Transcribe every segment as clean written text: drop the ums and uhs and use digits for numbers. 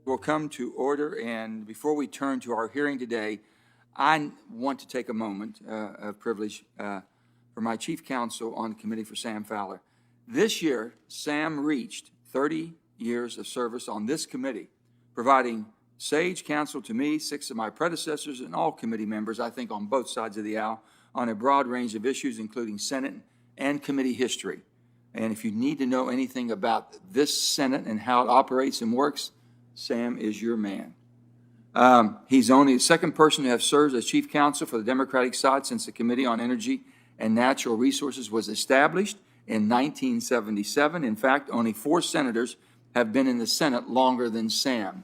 Will come to order, and before we turn to our hearing today, I want to take a moment of privilege for my chief counsel on the committee for Sam Fowler. This year, Sam reached 30 years of service on this committee, providing sage counsel to me, 6 of my predecessors, and all committee members, I think on both sides of the aisle, on a broad range of issues, including Senate and committee history. And if you need to know anything about this Senate and how it operates and works, Sam is your man. He's only the second person to have served as chief counsel for the Democratic side since the Committee on Energy and Natural Resources was established in 1977. In fact, only 4 senators have been in the Senate longer than Sam.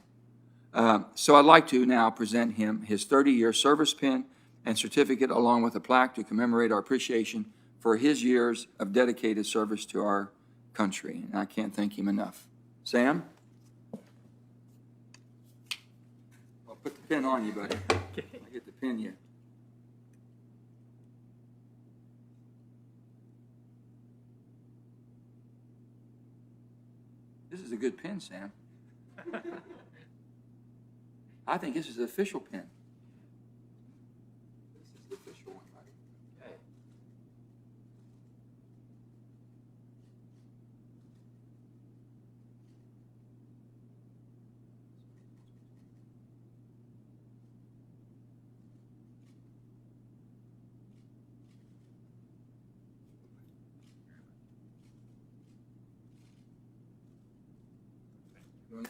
So I'd like to now present him his 30-year service pin and certificate, along with a plaque to commemorate our appreciation for his years of dedicated service to our country. And I can't thank him enough. Sam? I'll put the pin on you, buddy. Okay. I get to pin you. This is a good pin, Sam. I think this is the official pin. This is the official one, buddy. Okay.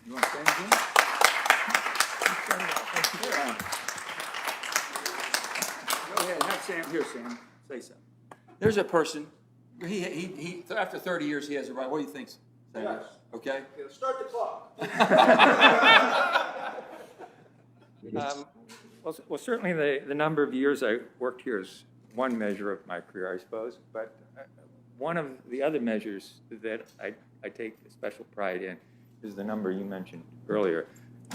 You want to stand again? Go ahead, have Sam. Here, Sam. Say something. There's a person. He after 30 years, he has a right. What do you think, Sam? Yes. Okay. Start the clock. Well, certainly the number of years I worked here is one measure of my career, I suppose. But one of the other measures that I take special pride in is the number you mentioned earlier,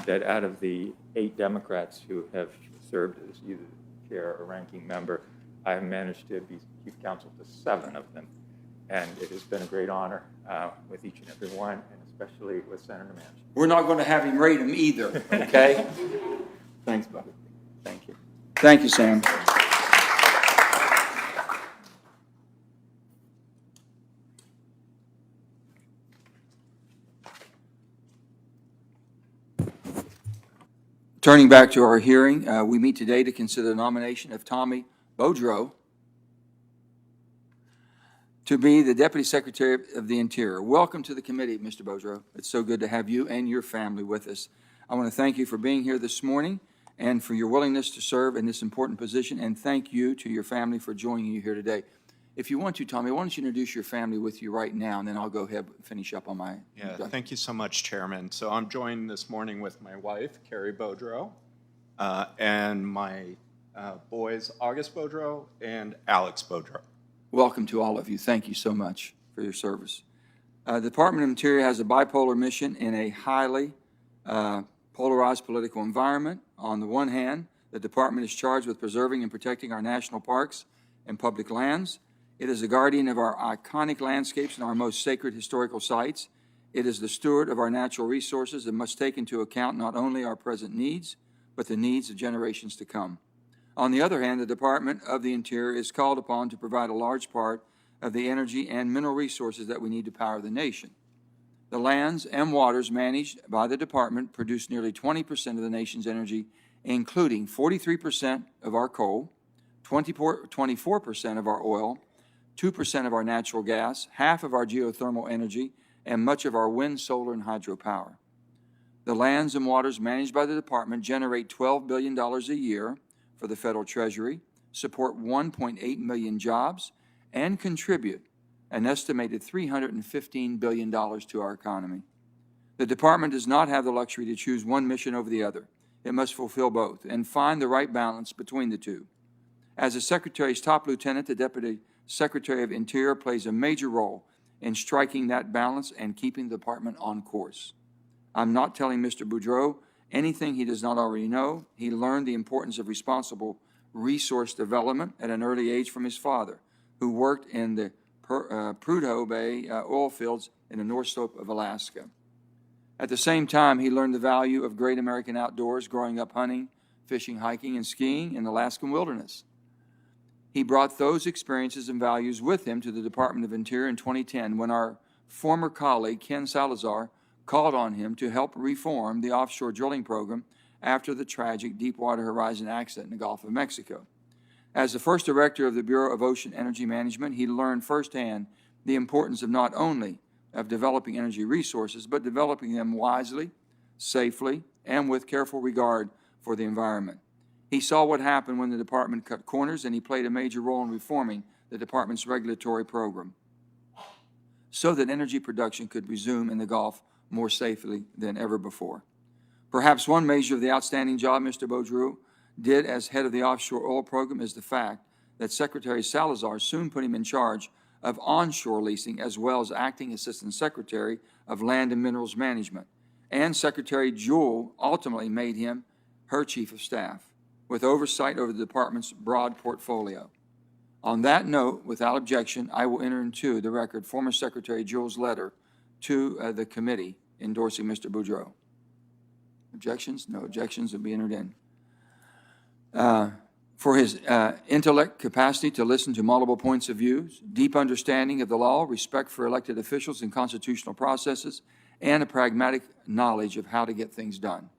that out of the 8 Democrats who have served as either chair or ranking member, I have managed to be chief counsel to 7 of them. And it has been a great honor with each and every one, and especially with Senator Manchin. We're not going to have him rate him either, okay? Thanks, buddy. Thank you. Thank you, Sam. Turning back to our hearing, we meet today to consider the nomination of Tommy Bodrow to be the Deputy Secretary of the Interior. Welcome to the committee, Mr. Bodrow. It's so good to have you and your family with us. I want to thank you for being here this morning and for your willingness to serve in this important position, and thank you to your family for joining you here today. If you want to, Tommy, why don't you introduce your family with you right now, and then I'll go ahead and finish up on my... Yeah, thank you so much, Chairman. So I'm joined this morning with my wife, Carrie Beaudreau, and my boys, August Beaudreau and Alex Beaudreau. Welcome to all of you. Thank you so much for your service. The Department of Interior has a bipolar mission in a highly polarized political environment. On the one hand, the department is charged with preserving and protecting our national parks and public lands. It is the guardian of our iconic landscapes and our most sacred historical sites. It is the steward of our natural resources and must take into account not only our present needs, but the needs of generations to come. On the other hand, the Department of the Interior is called upon to provide a large part of the energy and mineral resources that we need to power the nation. The lands and waters managed by the department produce nearly 20% of the nation's energy, including 43% of our coal, 24% of our oil, 2% of our natural gas, half of our geothermal energy, and much of our wind, solar, and hydropower. The lands and waters managed by the department generate $12 billion a year for the federal treasury, support 1.8 million jobs, and contribute an estimated $315 billion to our economy. The department does not have the luxury to choose one mission over the other. It must fulfill both and find the right balance between the two. As the Secretary's top lieutenant, the Deputy Secretary of Interior plays a major role in striking that balance and keeping the department on course. I'm not telling Mr. Beaudreau anything he does not already know. He learned the importance of responsible resource development at an early age from his father, who worked in the Prudhoe Bay oil fields in the North Slope of Alaska. At the same time, he learned the value of great American outdoors, growing up hunting, fishing, hiking, and skiing in the Alaskan wilderness. He brought those experiences and values with him to the Department of Interior in 2010 when our former colleague, Ken Salazar, called on him to help reform the offshore drilling program after the tragic Deepwater Horizon accident in the Gulf of Mexico. As the first director of the Bureau of Ocean Energy Management, he learned firsthand the importance of not only of developing energy resources, but developing them wisely, safely, and with careful regard for the environment. He saw what happened when the department cut corners, and he played a major role in reforming the department's regulatory program so that energy production could resume in the Gulf more safely than ever before. Perhaps one measure of the outstanding job Mr. Bodrow did as head of the offshore oil program is the fact that Secretary Salazar soon put him in charge of onshore leasing as well as acting Assistant Secretary of Land and Minerals Management, and Secretary Jewell ultimately made him her Chief of Staff, with oversight over the department's broad portfolio. On that note, without objection, I will enter into the record former Secretary Jewell's letter to the committee endorsing Mr. Beaudreau. Objections? No objections will be entered in. For his intellect, capacity to listen to multiple points of views, deep understanding of the law, respect for elected officials and constitutional processes, and a pragmatic knowledge of how to get things done.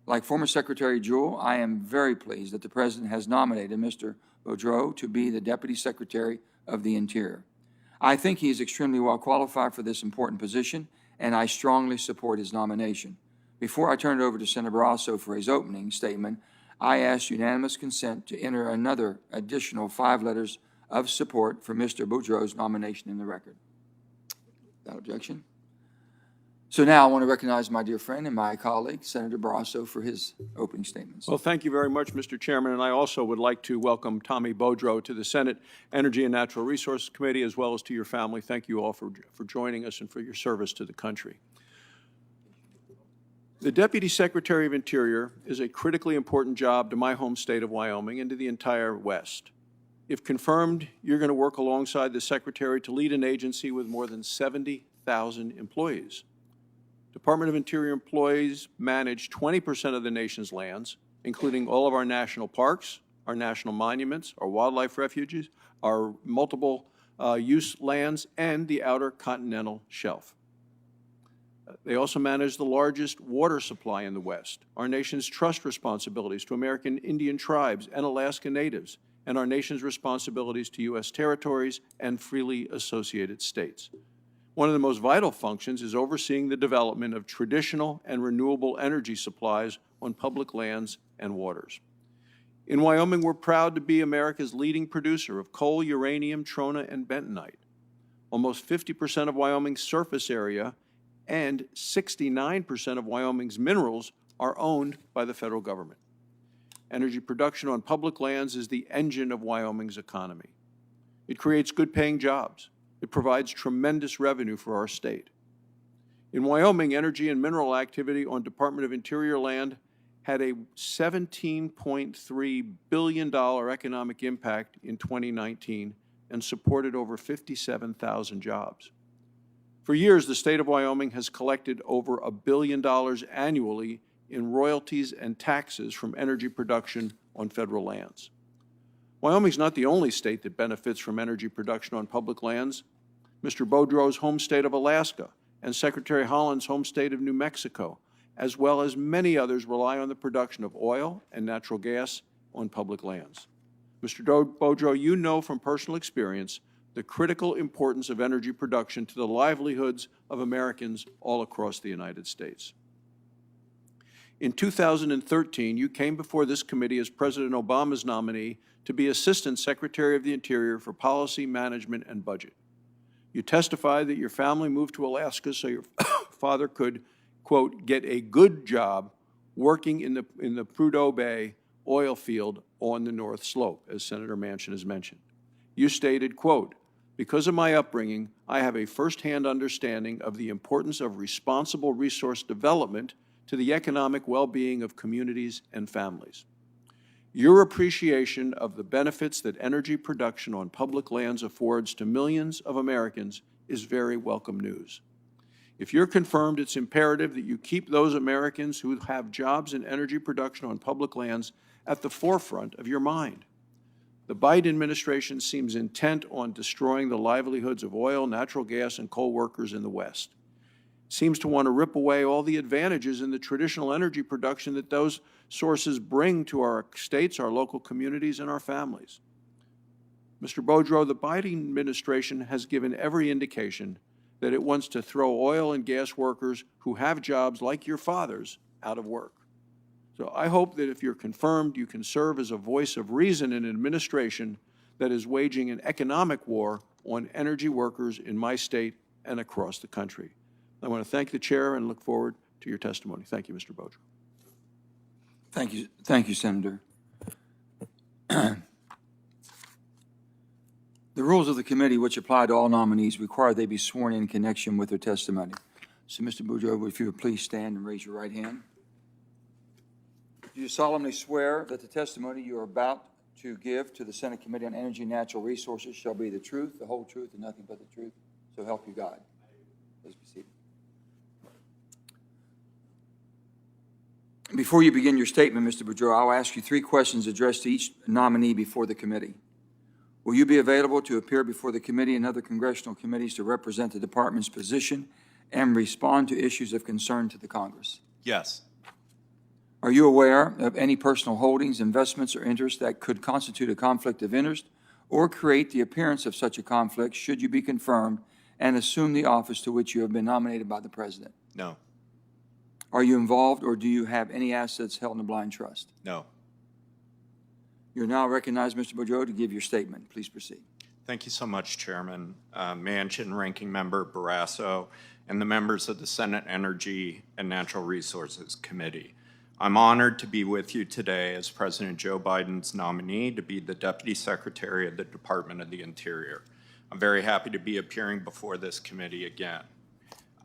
Like former Secretary Jewell, I am very pleased that the President has nominated Mr. Bodrow to be the Deputy Secretary of the Interior. I think he is extremely well qualified for this important position, and I strongly support his nomination. Before I turn it over to Senator Barrasso for his opening statement, I ask unanimous consent to enter another additional 5 letters of support for Mr. Bodrow's nomination in the record. Without objection. So now I want to recognize my dear friend and my colleague, Senator Barrasso, for his opening statements. Well, thank you very much, Mr. Chairman, and I also would like to welcome Tommy Bodrow to the Senate Energy and Natural Resources Committee, as well as to your family. Thank you all for joining us and for your service to the country. The Deputy Secretary of Interior is a critically important job to my home state of Wyoming and to the entire West. If confirmed, you're going to work alongside the Secretary to lead an agency with more than 70,000 employees. Department of Interior employees manage 20% of the nation's lands, including all of our national parks, our national monuments, our wildlife refuges, our multiple use lands, and the outer continental shelf. They also manage the largest water supply in the West, our nation's trust responsibilities to American Indian tribes and Alaska Natives, and our nation's responsibilities to U.S. territories and freely associated states. One of the most vital functions is overseeing the development of traditional and renewable energy supplies on public lands and waters. In Wyoming, we're proud to be America's leading producer of coal, uranium, trona, and bentonite. Almost 50% of Wyoming's surface area and 69% of Wyoming's minerals are owned by the federal government. Energy production on public lands is the engine of Wyoming's economy. It creates good-paying jobs. It provides tremendous revenue for our state. In Wyoming, energy and mineral activity on Department of Interior land had a $17.3 billion economic impact in 2019 and supported over 57,000 jobs. For years, the state of Wyoming has collected over $1 billion annually in royalties and taxes from energy production on federal lands. Wyoming is not the only state that benefits from energy production on public lands. Mr. Bodrow's home state of Alaska and Secretary Holland's home state of New Mexico, as well as many others, rely on the production of oil and natural gas on public lands. Mr. Bodrow, you know from personal experience the critical importance of energy production to the livelihoods of Americans all across the United States. In 2013, you came before this committee as President Obama's nominee to be Assistant Secretary of the Interior for Policy, Management, and Budget. You testified that your family moved to Alaska so your father could, quote, get a good job working in the Prudhoe Bay oil field on the North Slope, as Senator Manchin has mentioned. You stated, quote, because of my upbringing, I have a firsthand understanding of the importance of responsible resource development to the economic well-being of communities and families. Your appreciation of the benefits that energy production on public lands affords to millions of Americans is very welcome news. If you're confirmed, it's imperative that you keep those Americans who have jobs in energy production on public lands at the forefront of your mind. The Biden administration seems intent on destroying the livelihoods of oil, natural gas, and coal workers in the West. It seems to want to rip away all the advantages in the traditional energy production that those sources bring to our states, our local communities, and our families. Mr. Bodrow, the Biden administration has given every indication that it wants to throw oil and gas workers who have jobs like your father's out of work. So I hope that if you're confirmed, you can serve as a voice of reason in an administration that is waging an economic war on energy workers in my state and across the country. I want to thank the chair and look forward to your testimony. Thank you, Mr. Bodrow. Thank you, Senator. The rules of the committee, which apply to all nominees, require they be sworn in connection with their testimony. So, Mr. Beaudreau, if you would please stand and raise your right hand. Do you solemnly swear that the testimony you are about to give to the Senate Committee on Energy and Natural Resources shall be the truth, the whole truth, and nothing but the truth? So help you God. Please be seated. Before you begin your statement, Mr. Beaudreau, I'll ask you 3 questions addressed to each nominee before the committee. Will you be available to appear before the committee and other congressional committees to represent the department's position and respond to issues of concern to the Congress? Yes. Are you aware of any personal holdings, investments, or interests that could constitute a conflict of interest or create the appearance of such a conflict should you be confirmed and assume the office to which you have been nominated by the President? No. Are you involved or do you have any assets held in a blind trust? No. You're now recognized, Mr. Bodrow, to give your statement. Please proceed. Thank you so much, Chairman Manchin, Ranking Member Barrasso, and the members of the Senate Energy and Natural Resources Committee. I'm honored to be with you today as President Joe Biden's nominee to be the Deputy Secretary of the Department of the Interior. I'm very happy to be appearing before this committee again.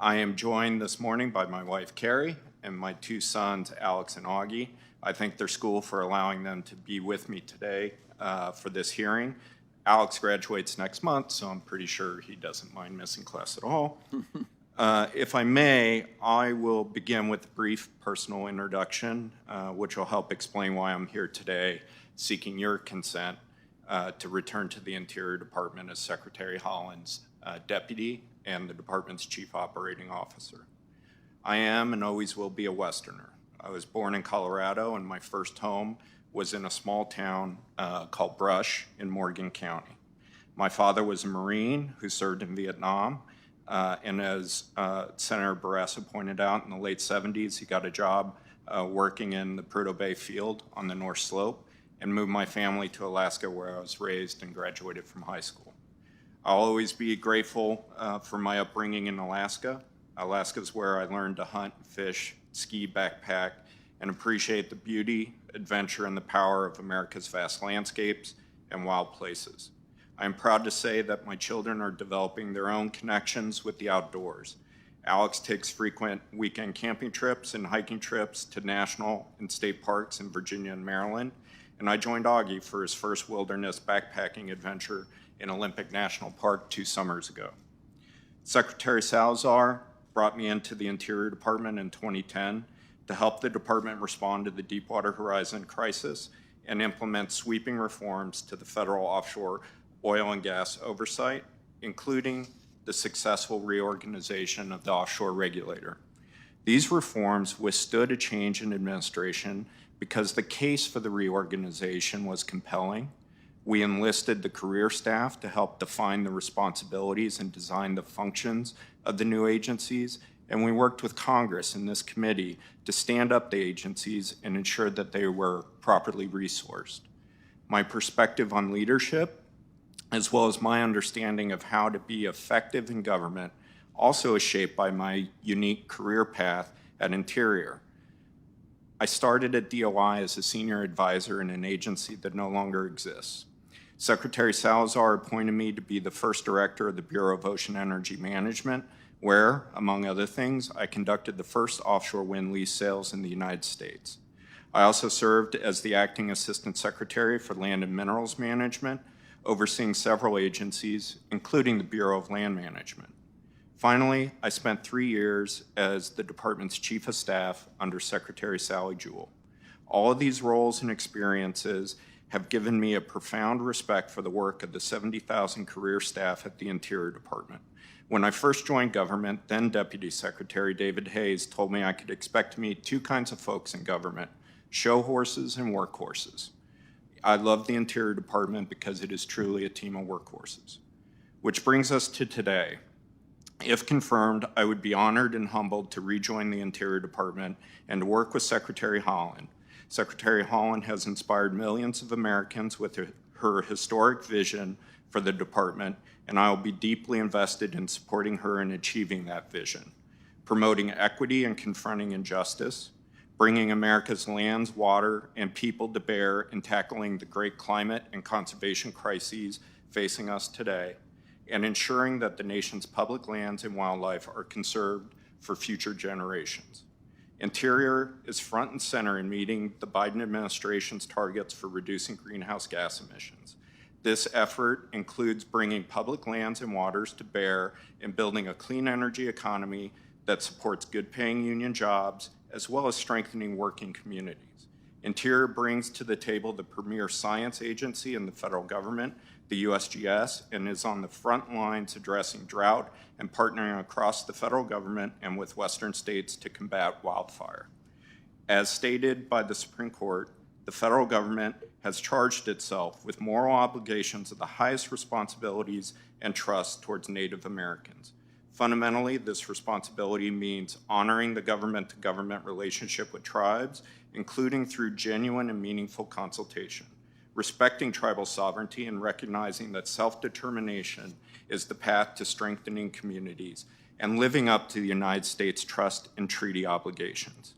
I am joined this morning by my wife, Carrie, and my 2 sons, Alex and Augie. I thank their school for allowing them to be with me today for this hearing. Alex graduates next month, so I'm pretty sure he doesn't mind missing class at all. If I may, I will begin with a brief personal introduction, which will help explain why I'm here today, seeking your consent to return to the Interior Department as Secretary Holland's deputy and the department's chief operating officer. I am and always will be a Westerner. I was born in Colorado, and my first home was in a small town called Brush in Morgan County. My father was a Marine who served in Vietnam, and as Senator Barrasso pointed out, in the late 70s, he got a job working in the Prudhoe Bay field on the North Slope and moved my family to Alaska, where I was raised and graduated from high school. I'll always be grateful for my upbringing in Alaska. Alaska is where I learned to hunt, fish, ski, backpack, and appreciate the beauty, adventure, and the power of America's vast landscapes and wild places. I am proud to say that my children are developing their own connections with the outdoors. Alex takes frequent weekend camping trips and hiking trips to national and state parks in Virginia and Maryland, and I joined Augie for his first wilderness backpacking adventure in Olympic National Park 2 summers ago. Secretary Salazar brought me into the Interior Department in 2010 to help the department respond to the Deepwater Horizon crisis and implement sweeping reforms to the federal offshore oil and gas oversight, including the successful reorganization of the offshore regulator. These reforms withstood a change in administration because the case for the reorganization was compelling. We enlisted the career staff to help define the responsibilities and design the functions of the new agencies, and we worked with Congress and this committee to stand up the agencies and ensure that they were properly resourced. My perspective on leadership, as well as my understanding of how to be effective in government, also is shaped by my unique career path at Interior. I started at DOI as a senior advisor in an agency that no longer exists. Secretary Salazar appointed me to be the first director of the Bureau of Ocean Energy Management, where, among other things, I conducted the first offshore wind lease sales in the United States. I also served as the acting assistant secretary for Land and Minerals Management, overseeing several agencies, including the Bureau of Land Management. Finally, I spent 3 years as the department's chief of staff under Secretary Sally Jewell. All of these roles and experiences have given me a profound respect for the work of the 70,000 career staff at the Interior Department. When I first joined government, then Deputy Secretary David Hayes told me I could expect to meet two kinds of folks in government: show horses and workhorses. I love the Interior Department because it is truly a team of workhorses. Which brings us to today. If confirmed, I would be honored and humbled to rejoin the Interior Department and to work with Secretary Haaland. Secretary Haaland has inspired millions of Americans with her historic vision for the department, and I will be deeply invested in supporting her in achieving that vision, promoting equity and confronting injustice, bringing America's lands, water, and people to bear in tackling the great climate and conservation crises facing us today, and ensuring that the nation's public lands and wildlife are conserved for future generations. Interior is front and center in meeting the Biden administration's targets for reducing greenhouse gas emissions. This effort includes bringing public lands and waters to bear in building a clean energy economy that supports good-paying union jobs, as well as strengthening working communities. Interior brings to the table the premier science agency in the federal government, the USGS, and is on the front lines addressing drought and partnering across the federal government and with western states to combat wildfire. As stated by the Supreme Court, the federal government has charged itself with moral obligations of the highest responsibilities and trust towards Native Americans. Fundamentally, this responsibility means honoring the government-to-government relationship with tribes, including through genuine and meaningful consultation, respecting tribal sovereignty and recognizing that self-determination is the path to strengthening communities, and living up to the United States trust and treaty obligations.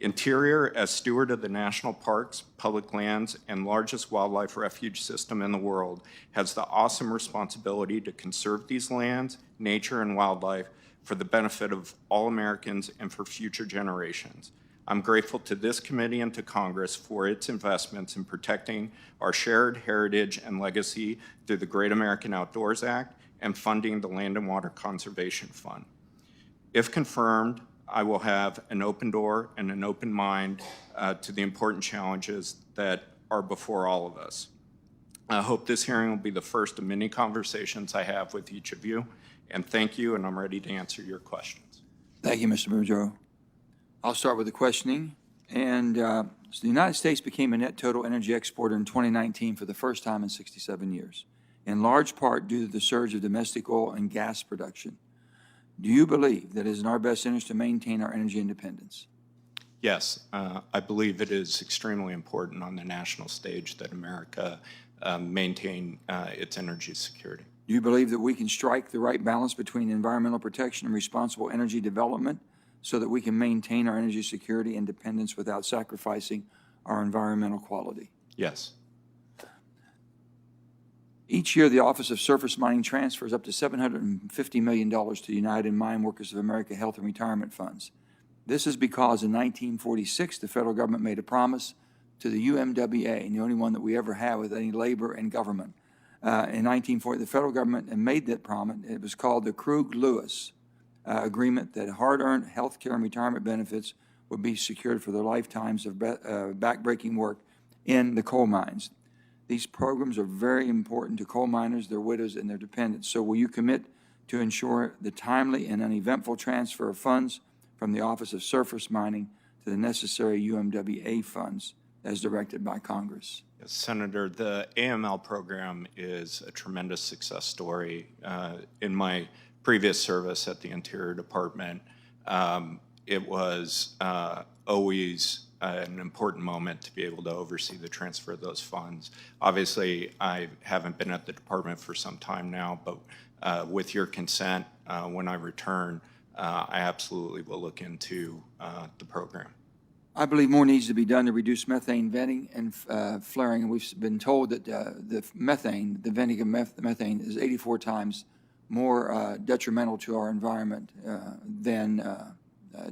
Interior, as steward of the national parks, public lands, and largest wildlife refuge system in the world, has the awesome responsibility to conserve these lands, nature, and wildlife for the benefit of all Americans and for future generations. I'm grateful to this committee and to Congress for its investments in protecting our shared heritage and legacy through the Great American Outdoors Act and funding the Land and Water Conservation Fund. If confirmed, I will have an open door and an open mind to the important challenges that are before all of us. I hope this hearing will be the first of many conversations I have with each of you, and thank you, and I'm ready to answer your questions. Thank you, Mr. Beaudreau. I'll start with the questioning. And so the United States became a net total energy exporter in 2019 for the first time in 67 years, in large part due to the surge of domestic oil and gas production. Do you believe that it is in our best interest to maintain our energy independence? Yes, I believe it is extremely important on the national stage that America maintain its energy security. Do you believe that we can strike the right balance between environmental protection and responsible energy development so that we can maintain our energy security and independence without sacrificing our environmental quality? Yes. Each year, the Office of Surface Mining transfers up to $750 million to the United Mine Workers of America Health and Retirement Funds. This is because in 1946, the federal government made a promise to the UMWA, and the only one that we ever had with any labor and government. In 1940, the federal government had that promise. It was called the Krug-Lewis agreement that hard-earned health care and retirement benefits would be secured for their lifetimes of backbreaking work in the coal mines. These programs are very important to coal miners, their widows, and their dependents. So will you commit to ensure the timely and uneventful transfer of funds from the Office of Surface Mining to the necessary UMWA funds as directed by Congress? Yes, Senator, the AML program is a tremendous success story. In my previous service at the Interior Department, it was always an important moment to be able to oversee the transfer of those funds. Obviously, I haven't been at the department for some time now, but with your consent, when I return, I absolutely will look into the program. I believe more needs to be done to reduce methane venting and flaring. And we've been told that the venting of methane is 84 times more detrimental to our environment than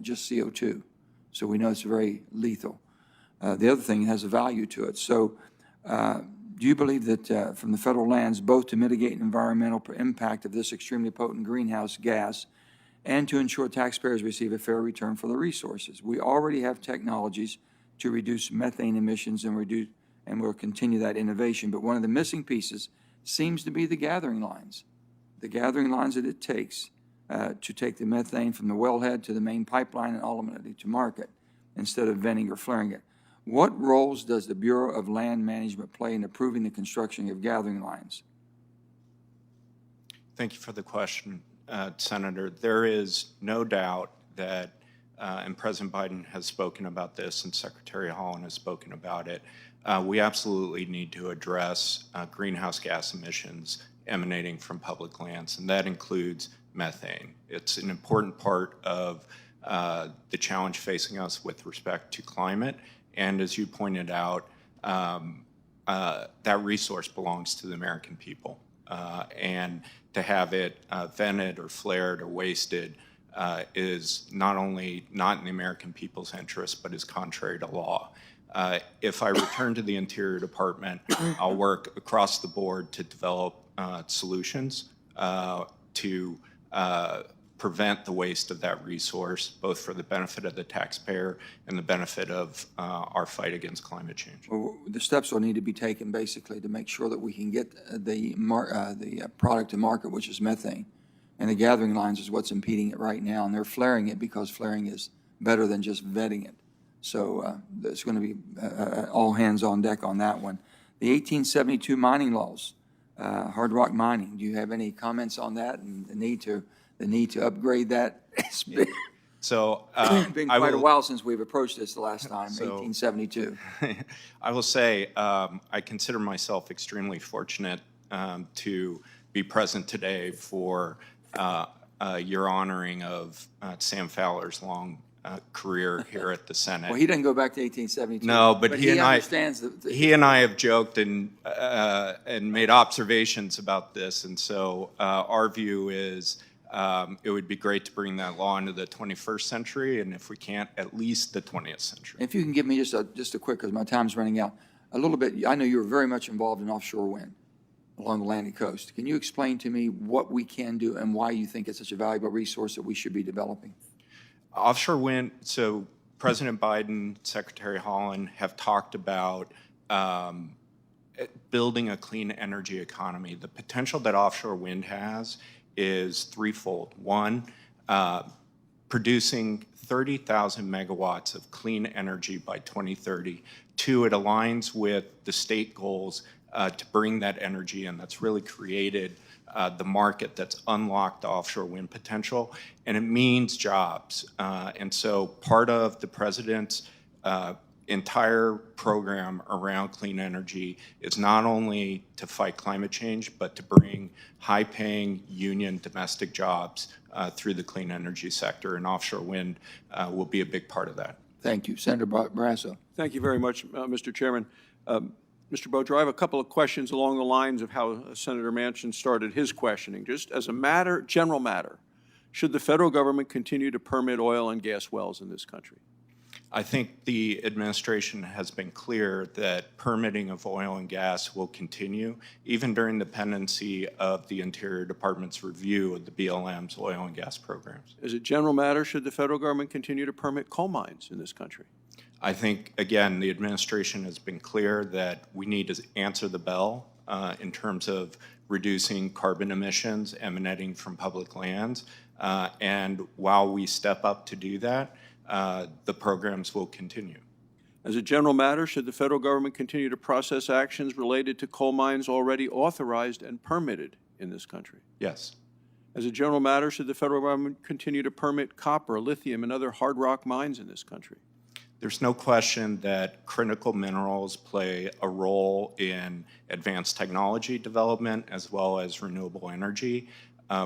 just CO2. So we know it's very lethal. The other thing has a value to it. So do you believe that from the federal lands, both to mitigate environmental impact of this extremely potent greenhouse gas and to ensure taxpayers receive a fair return for the resources. We already have technologies to reduce methane emissions and we'll continue that innovation. But one of the missing pieces seems to be the gathering lines that it takes to take the methane from the wellhead to the main pipeline and ultimately to market instead of venting or flaring it. What roles does the Bureau of Land Management play in approving the construction of gathering lines? Thank you for the question, Senator. There is no doubt that, and President Biden has spoken about this and Secretary Holland has spoken about it, we absolutely need to address greenhouse gas emissions emanating from public lands, and that includes methane. It's an important part of the challenge facing us with respect to climate, and as you pointed out, that resource belongs to the American people. And to have it vented or flared or wasted is not only not in the American people's interest, but is contrary to law. If I return to the Interior Department, I'll work across the board to develop solutions to prevent the waste of that resource, both for the benefit of the taxpayer and the benefit of our fight against climate change. Well, the steps will need to be taken basically to make sure that we can get the product to market, which is methane. And the gathering lines is what's impeding it right now, and they're flaring it because flaring is better than just vetting it. So there's going to be all hands on deck on that one. The 1872 mining laws, hard rock mining, do you have any comments on that and the need to upgrade that? It's been, So been quite a while since we've approached this the last time, 1872. I will say I consider myself extremely fortunate to be present today for your honoring of Sam Fowler's long career here at the Senate. Well, he didn't go back to 1872. No, but he and understands he and I have joked and made observations about this, and so our view is it would be great to bring that law into the 21st century, and if we can't, at least the 20th century. If you can give me just a quick, because my time's running out, a little bit. I know you're very much involved in offshore wind along the Atlantic coast. Can you explain to me what we can do and why you think it's such a valuable resource that we should be developing? Offshore wind, so President Biden, Secretary Holland have talked about building a clean energy economy. The potential that offshore wind has is threefold. One, producing 30,000 megawatts of clean energy by 2030. Two, it aligns with the state goals to bring that energy in. That's really created the market that's unlocked the offshore wind potential, and it means jobs. And so part of the president's entire program around clean energy is not only to fight climate change, but to bring high-paying union domestic jobs through the clean energy sector, and offshore wind will be a big part of that. Thank you. Senator Barrasso. Thank you very much, Mr. Chairman. Mr. Bodrow, I have a couple of questions along the lines of how Senator Manchin started his questioning. Just as a general matter, should the federal government continue to permit oil and gas wells in this country? I think the administration has been clear that permitting of oil and gas will continue, even during the pendency of the Interior Department's review of the BLM's oil and gas programs. As a general matter, should the federal government continue to permit coal mines in this country? I think, again, the administration has been clear that we need to answer the bell in terms of reducing carbon emissions emanating from public lands. And while we step up to do that, the programs will continue. As a general matter, should the federal government continue to process actions related to coal mines already authorized and permitted in this country? Yes. As a general matter, should the federal government continue to permit copper, lithium, and other hard rock mines in this country? There's no question that critical minerals play a role in advanced technology development as well as renewable energy.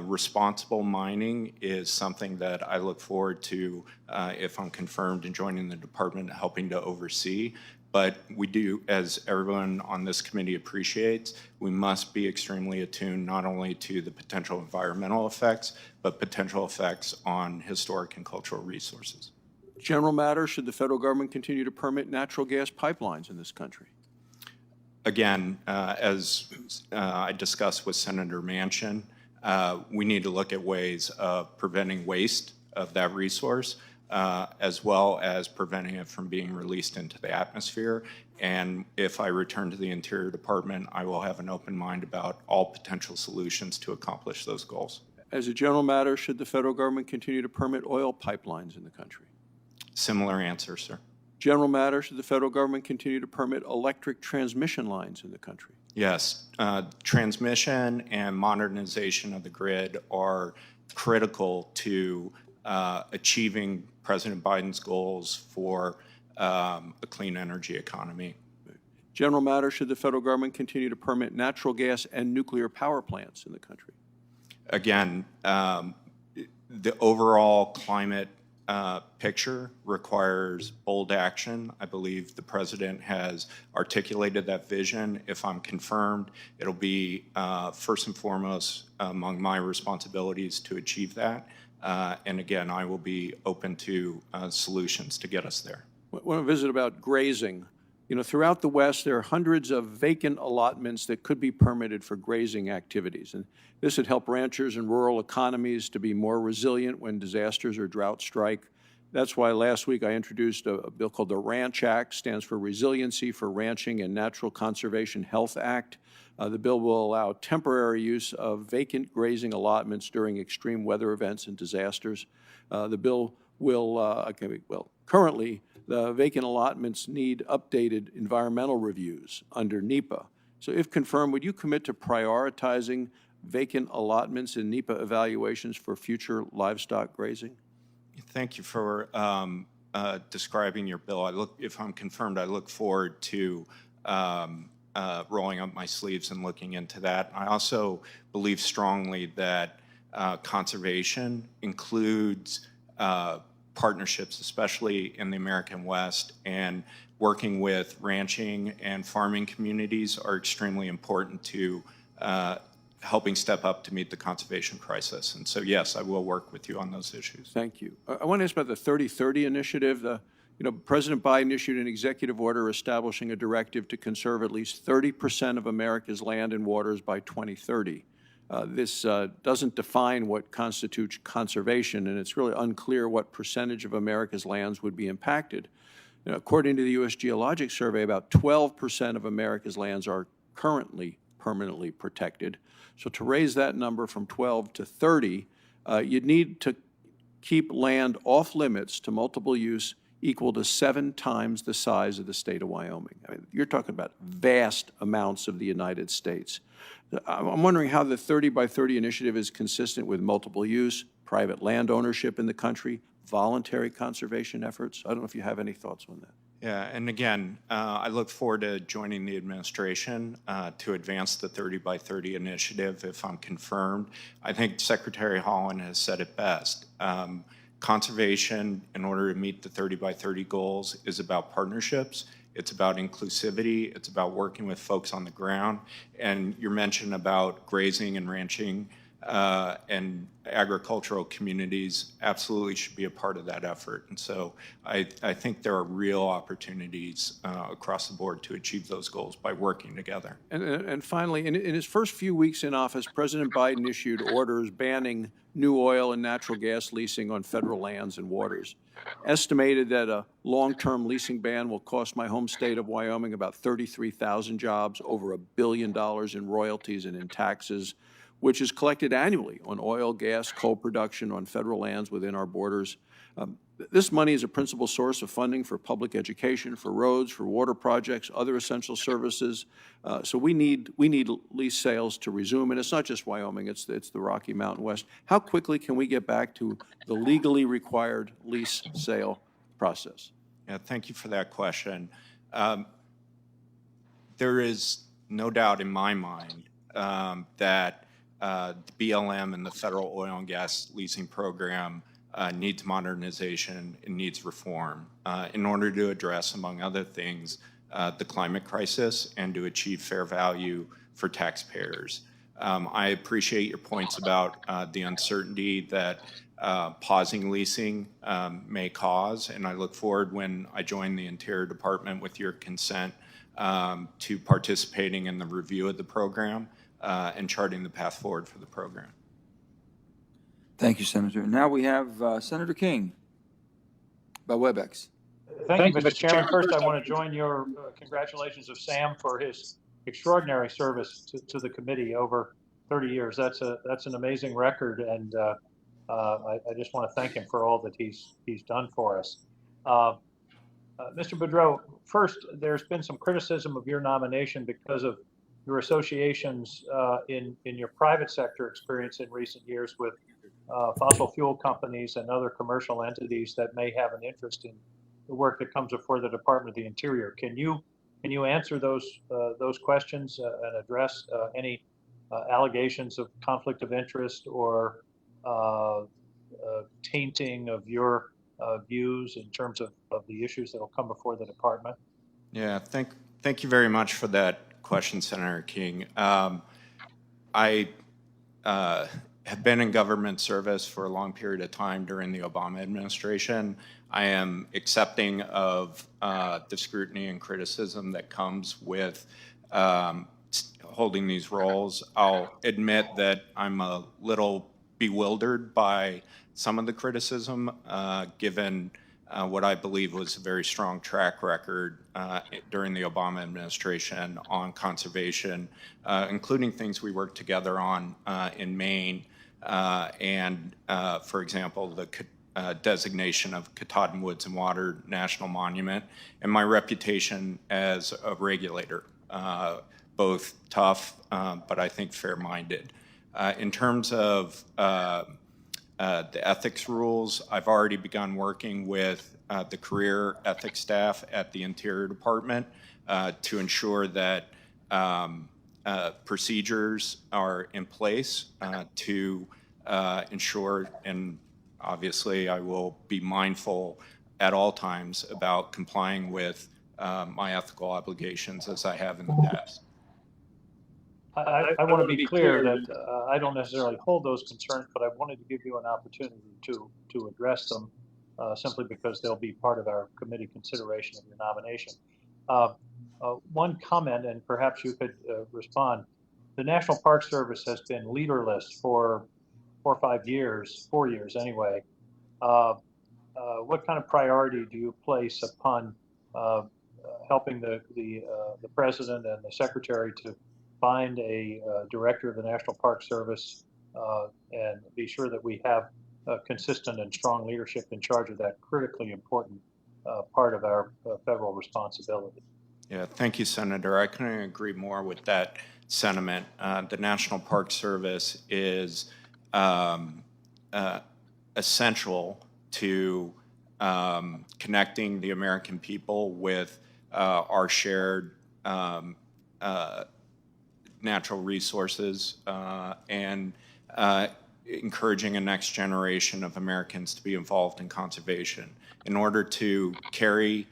Responsible mining is something that I look forward to, if I'm confirmed and joining the department, helping to oversee. But we do, as everyone on this committee appreciates, we must be extremely attuned not only to the potential environmental effects, but potential effects on historic and cultural resources. General matter, should the federal government continue to permit natural gas pipelines in this country? Again, as I discussed with Senator Manchin, we need to look at ways of preventing waste of that resource, as well as preventing it from being released into the atmosphere. And if I return to the Interior Department, I will have an open mind about all potential solutions to accomplish those goals. As a general matter, should the federal government continue to permit oil pipelines in the country? Similar answer, sir. General matter, should the federal government continue to permit electric transmission lines in the country? Yes, transmission and modernization of the grid are critical to achieving President Biden's goals for a clean energy economy. General matter, should the federal government continue to permit natural gas and nuclear power plants in the country? Again, the overall climate picture requires bold action. I believe the president has articulated that vision. If I'm confirmed, it'll be first and foremost among my responsibilities to achieve that. And again, I will be open to solutions to get us there. I want to visit about grazing. You know, throughout the West, there are hundreds of vacant allotments that could be permitted for grazing activities. And this would help ranchers and rural economies to be more resilient when disasters or drought strike. That's why last week I introduced a bill called the Ranch Act, stands for Resiliency for Ranching and Natural Conservation Health Act. The bill will allow temporary use of vacant grazing allotments during extreme weather events and disasters. The bill will, currently, the vacant allotments need updated environmental reviews under NEPA. So if confirmed, would you commit to prioritizing vacant allotments in NEPA evaluations for future livestock grazing? Thank you for describing your bill. If I'm confirmed, I look forward to rolling up my sleeves and looking into that. I also believe strongly that conservation includes partnerships, especially in the American West, and working with ranching and farming communities are extremely important to helping step up to meet the conservation crisis. And so, yes, I will work with you on those issues. Thank you. I want to ask about the 3030 initiative. President Biden issued an executive order establishing a directive to conserve at least 30% of America's land and waters by 2030. This doesn't define what constitutes conservation, and it's really unclear what percentage of America's lands would be impacted. According to the U.S. Geologic Survey, about 12% of America's lands are currently permanently protected. So to raise that number from 12 to 30, you'd need to keep land off limits to multiple use equal to 7 times the size of the state of Wyoming. I mean, you're talking about vast amounts of the United States. I'm wondering how the 30 by 30 initiative is consistent with multiple use, private land ownership in the country, voluntary conservation efforts. I don't know if you have any thoughts on that. Yeah, and again, I look forward to joining the administration to advance the 30 by 30 initiative if I'm confirmed. I think Secretary Holland has said it best. Conservation, in order to meet the 30 by 30 goals, is about partnerships. It's about inclusivity. It's about working with folks on the ground. And your mention about grazing and ranching and agricultural communities absolutely should be a part of that effort. And so I think there are real opportunities across the board to achieve those goals by working together. And finally, in his first few weeks in office, President Biden issued orders banning new oil and natural gas leasing on federal lands and waters. Estimated that a long-term leasing ban will cost my home state of Wyoming about 33,000 jobs, over $1 billion in royalties and in taxes, which is collected annually on oil, gas, coal production on federal lands within our borders. This money is a principal source of funding for public education, for roads, for water projects, other essential services. So we need lease sales to resume, and it's not just Wyoming, it's the Rocky Mountain West. How quickly can we get back to the legally required lease sale process? Yeah, thank you for that question. There is no doubt in my mind that the BLM and the federal oil and gas leasing program needs modernization and needs reform in order to address, among other things, the climate crisis and to achieve fair value for taxpayers. I appreciate your points about the uncertainty that pausing leasing may cause, and I look forward when I join the Interior Department with your consent to participating in the review of the program and charting the path forward for the program. Thank you, Senator. Now we have Senator King by WebEx. Thank you, Mr. Chairman. First, I want to join your congratulations of Sam for his extraordinary service to the committee over 30 years. That's an amazing record, and I just want to thank him for all that he's done for us. Mr. Bodrow, first, there's been some criticism of your nomination because of your associations in your private sector experience in recent years with fossil fuel companies and other commercial entities that may have an interest in the work that comes before the Department of the Interior. Can you answer those questions and address any allegations of conflict of interest or tainting of your views in terms of the issues that will come before the department? Yeah, thank you very much for that question, Senator King. I have been in government service for a long period of time during the Obama administration. I am accepting of the scrutiny and criticism that comes with holding these roles. I'll admit that I'm a little bewildered by some of the criticism, given what I believe was a very strong track record during the Obama administration on conservation, including things we worked together on in Maine, and, for example, the designation of Katahdin Woods and Water National Monument, and my reputation as a regulator, both tough, but I think fair-minded. In terms of the ethics rules, I've already begun working with the career ethics staff at the Interior Department to ensure that procedures are in place to ensure, and obviously I will be mindful at all times about complying with my ethical obligations as I have in the past. I want to be clear that I don't necessarily hold those concerns, but I wanted to give you an opportunity to address them simply because they'll be part of our committee consideration of your nomination. One comment, and perhaps you could respond. The National Park Service has been leaderless for 4 or 5 years, 4 years anyway. What kind of priority do you place upon helping the president and the secretary to find a director of the National Park Service and be sure that we have consistent and strong leadership in charge of that critically important part of our federal responsibility? Yeah, thank you, Senator. I couldn't agree more with that sentiment. The National Park Service is essential to connecting the American people with our shared natural resources and encouraging a next generation of Americans to be involved in conservation. In order to carry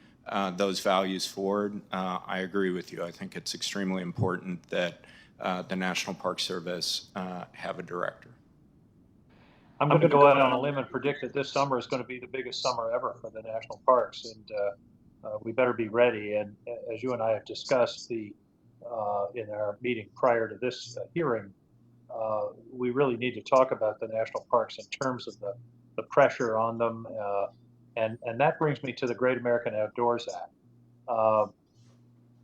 those values forward, I agree with you. I think it's extremely important that the National Park Service have a director. I'm going to go out on a limb and predict that this summer is going to be the biggest summer ever for the national parks, and we better be ready. And as you and I have discussed in our meeting prior to this hearing, we really need to talk about the national parks in terms of the pressure on them, and that brings me to the Great American Outdoors Act.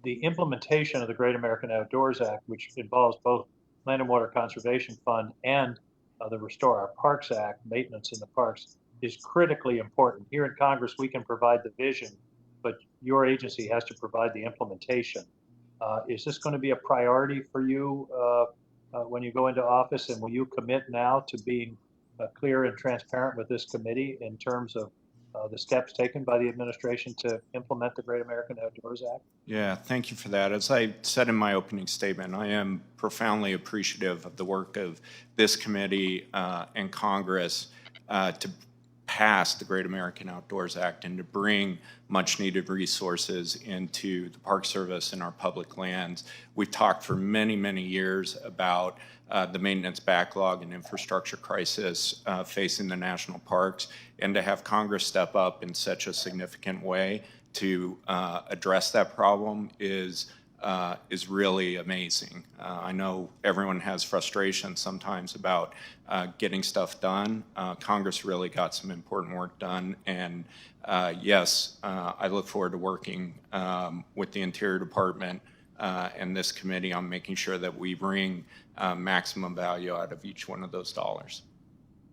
The implementation of the Great American Outdoors Act, which involves both Land and Water Conservation Fund and the Restore Our Parks Act, maintenance in the parks, is critically important. Here in Congress, we can provide the vision, but your agency has to provide the implementation. Is this going to be a priority for you when you go into office, and will you commit now to being clear and transparent with this committee in terms of the steps taken by the administration to implement the Great American Outdoors Act? Yeah, thank you for that. As I said in my opening statement, I am profoundly appreciative of the work of this committee and Congress to pass the Great American Outdoors Act and to bring much needed resources into the Park Service and our public lands. We've talked for many, many years about the maintenance backlog and infrastructure crisis facing the national parks, and to have Congress step up in such a significant way to address that problem is is really amazing. I know everyone has frustration sometimes about getting stuff done. Congress really got some important work done, and yes, I look forward to working with the Interior Department and this committee on making sure that we bring maximum value out of each one of those dollars.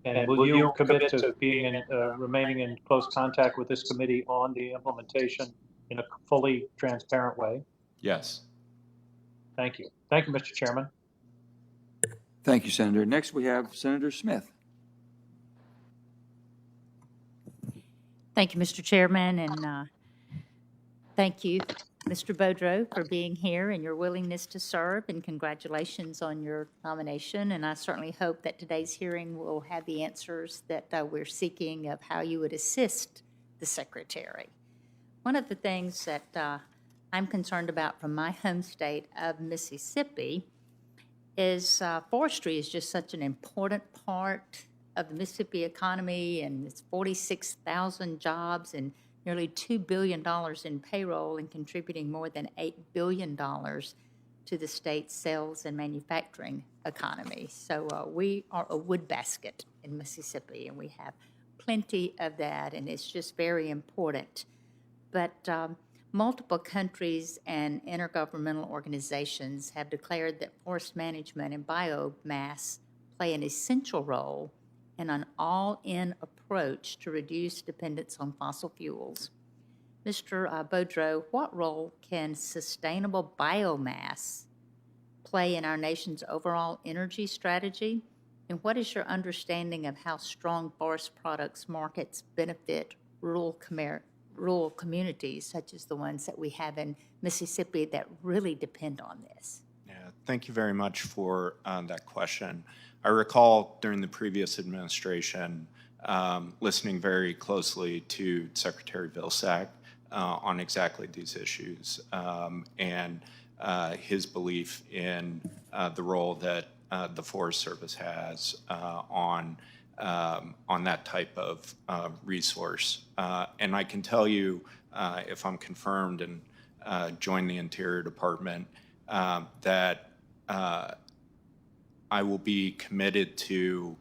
And will you commit to being remaining in close contact with this committee on the implementation in a fully transparent way? Yes. Thank you. Thank you, Mr. Chairman. Thank you, Senator. Next, we have Senator Smith. Thank you, Mr. Chairman, and thank you, Mr. Bodrow, for being here and your willingness to serve, and congratulations on your nomination. And I certainly hope that today's hearing will have the answers that we're seeking of how you would assist the Secretary. One of the things that I'm concerned about from my home state of Mississippi is forestry is just such an important part of the Mississippi economy, and it's 46,000 jobs and nearly $2 billion in payroll and contributing more than $8 billion to the state's sales and manufacturing economy. So we are a wood basket in Mississippi, and we have plenty of that, and it's just very important. But multiple countries and intergovernmental organizations have declared that forest management and biomass play an essential role in an all-in approach to reduce dependence on fossil fuels. Mr. Beaudreau, what role can sustainable biomass play in our nation's overall energy strategy? And what is your understanding of how strong forest products markets benefit rural communities, such as the ones that we have in Mississippi that really depend on this? Yeah, thank you very much for that question. I recall during the previous administration listening very closely to Secretary Vilsack on exactly these issues and his belief in the role that the Forest Service has on that type of resource. And I can tell you, if I'm confirmed and join the Interior Department, that I will be committed to,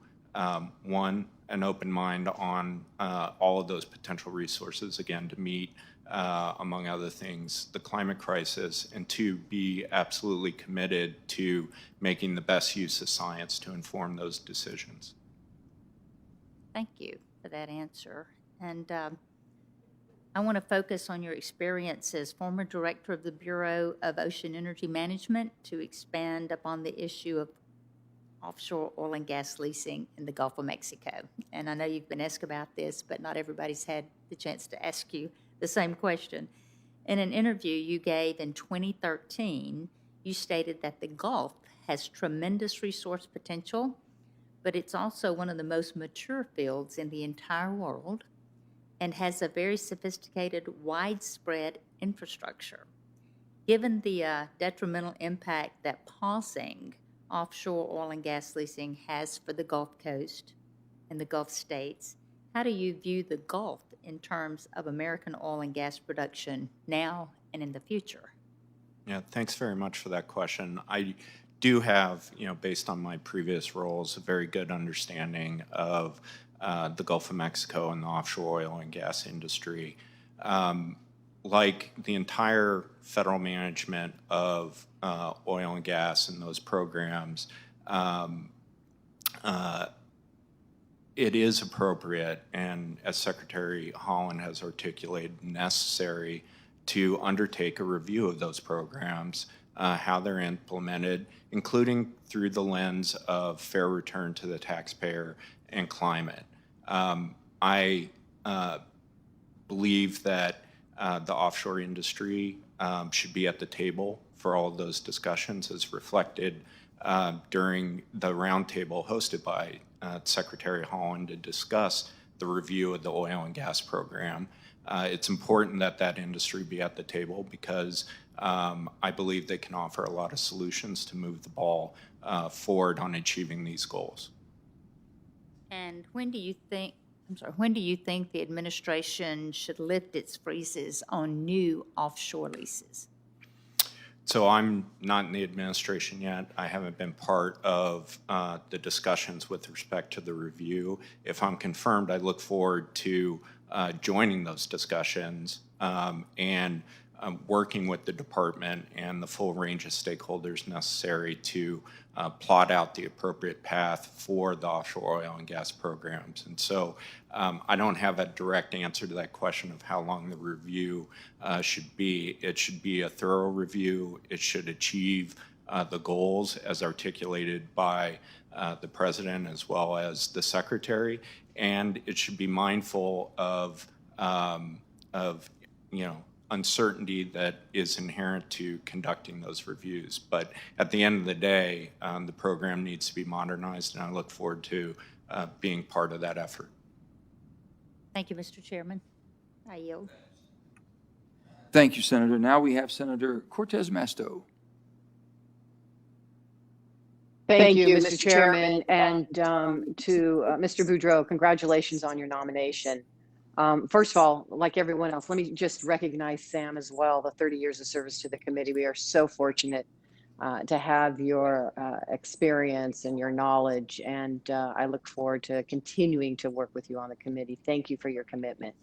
one, an open mind on all of those potential resources, again, to meet, among other things, the climate crisis, and two, be absolutely committed to making the best use of science to inform those decisions. Thank you for that answer. And I want to focus on your experience as former director of the Bureau of Ocean Energy Management to expand upon the issue of offshore oil and gas leasing in the Gulf of Mexico. And I know you've been asked about this, but not everybody's had the chance to ask you the same question. In an interview you gave in 2013, you stated that the Gulf has tremendous resource potential, but it's also one of the most mature fields in the entire world and has a very sophisticated, widespread infrastructure. Given the detrimental impact that pausing offshore oil and gas leasing has for the Gulf Coast and the Gulf states, how do you view the Gulf in terms of American oil and gas production now and in the future? Yeah, thanks very much for that question. I do have, based on my previous roles, a very good understanding of the Gulf of Mexico and the offshore oil and gas industry. Like the entire federal management of oil and gas and those programs, it is appropriate, and as Secretary Haaland has articulated, necessary to undertake a review of those programs, how they're implemented, including through the lens of fair return to the taxpayer and climate. I believe that the offshore industry should be at the table for all of those discussions, as reflected during the roundtable hosted by Secretary Haaland to discuss the review of the oil and gas program. It's important that that industry be at the table because I believe they can offer a lot of solutions to move the ball forward on achieving these goals. And when do you think the administration should lift its freezes on new offshore leases? So I'm not in the administration yet. I haven't been part of the discussions with respect to the review. If I'm confirmed, I look forward to joining those discussions and working with the department and the full range of stakeholders necessary to plot out the appropriate path for the offshore oil and gas programs. And so I don't have a direct answer to that question of how long the review should be. It should be a thorough review. It should achieve the goals as articulated by the president as well as the secretary, and it should be mindful of uncertainty that is inherent to conducting those reviews. But at the end of the day, the program needs to be modernized, and I look forward to being part of that effort. Thank you, Mr. Chairman. I yield. Thank you, Senator. Now we have Senator Cortez Masto. Thank you, Mr. Chairman, and to Mr. Beaudreau, congratulations on your nomination. First of all, like everyone else, let me just recognize Sam as well, the 30 years of service to the committee. We are so fortunate to have your experience and your knowledge, and I look forward to continuing to work with you on the committee. Thank you for your commitment.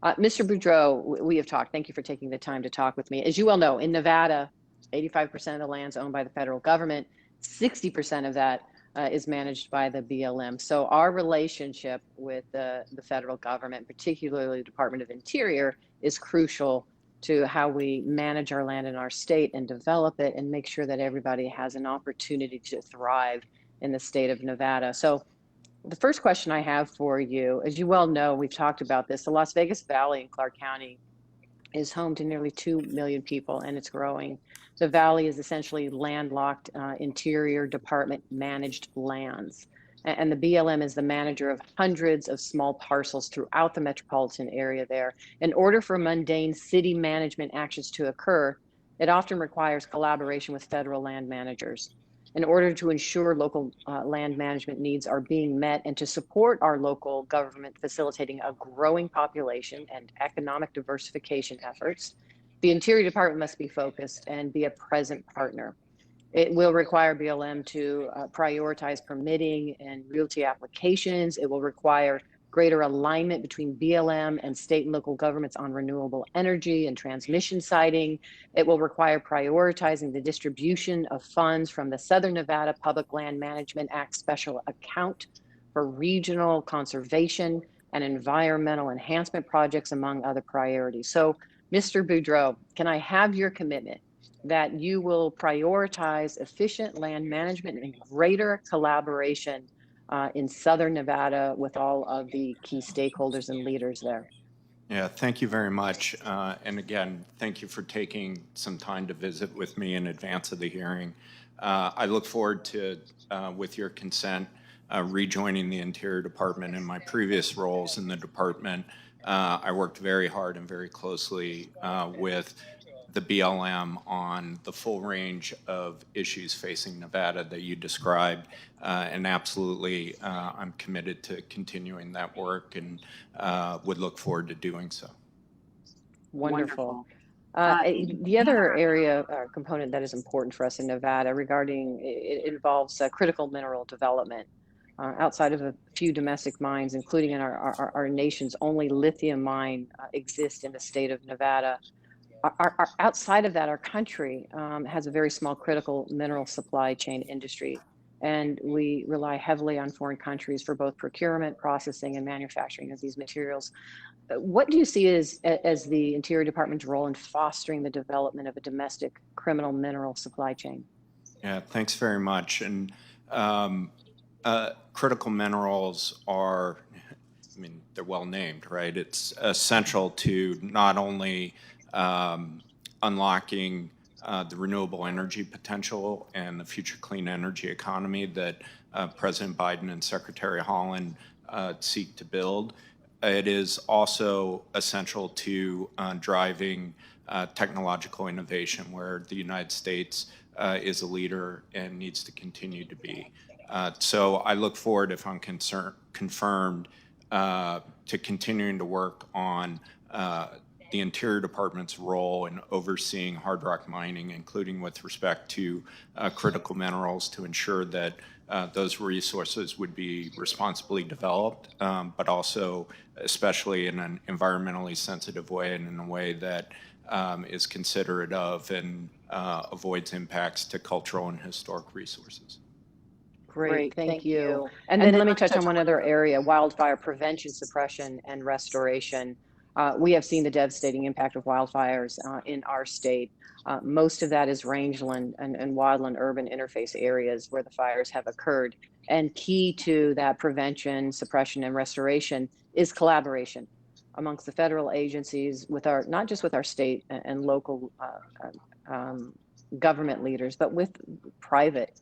Mr. Beaudreau, we have talked. Thank you for taking the time to talk with me. As you well know, in Nevada, 85% of the land is owned by the federal government. 60% of that is managed by the BLM. So our relationship with the federal government, particularly the Department of Interior, is crucial to how we manage our land in our state and develop it and make sure that everybody has an opportunity to thrive in the state of Nevada. So the first question I have for you, as you well know, we've talked about this, the Las Vegas Valley in Clark County is home to nearly 2 million people, and it's growing. The valley is essentially landlocked, Interior Department managed lands. And the BLM is the manager of hundreds of small parcels throughout the metropolitan area there. In order for mundane city management actions to occur, it often requires collaboration with federal land managers. In order to ensure local land management needs are being met and to support our local government facilitating a growing population and economic diversification efforts, the Interior Department must be focused and be a present partner. It will require BLM to prioritize permitting and realty applications. It will require greater alignment between BLM and state and local governments on renewable energy and transmission siting. It will require prioritizing the distribution of funds from the Southern Nevada Public Land Management Act special account for regional conservation and environmental enhancement projects, among other priorities. So, Mr. Beaudreau, can I have your commitment that you will prioritize efficient land management and greater collaboration in Southern Nevada with all of the key stakeholders and leaders there? Yeah, thank you very much. And again, thank you for taking some time to visit with me in advance of the hearing. I look forward to, with your consent, rejoining the Interior Department. In my previous roles in the department, I worked very hard and very closely with the BLM on the full range of issues facing Nevada that you described. And absolutely, I'm committed to continuing that work and would look forward to doing so. Wonderful. The other area or component that is important for us in Nevada regarding it involves critical mineral development. Outside of a few domestic mines, including in our nation's only lithium mine exists in the state of Nevada. Outside of that, our country has a very small critical mineral supply chain industry, and we rely heavily on foreign countries for both procurement, processing, and manufacturing of these materials. What do you see as the Interior Department's role in fostering the development of a domestic criminal mineral supply chain? Yeah, thanks very much. And critical minerals are, I mean, they're well named, right? It's essential to not only unlocking the renewable energy potential and the future clean energy economy that President Biden and Secretary Haaland seek to build. It is also essential to driving technological innovation, where the United States is a leader and needs to continue to be. So I look forward, if I'm confirmed, to continuing to work on the Interior Department's role in overseeing hard rock mining, including with respect to critical minerals, to ensure that those resources would be responsibly developed, but also especially in an environmentally sensitive way and in a way that is considerate of and avoids impacts to cultural and historic resources. Great, thank you. And then let me touch on one other area, wildfire prevention, suppression, and restoration. We have seen the devastating impact of wildfires in our state. Most of that is rangeland and wildland urban interface areas where the fires have occurred. And key to that prevention, suppression, and restoration is collaboration amongst the federal agencies with our, not just with our state and local government leaders, but with private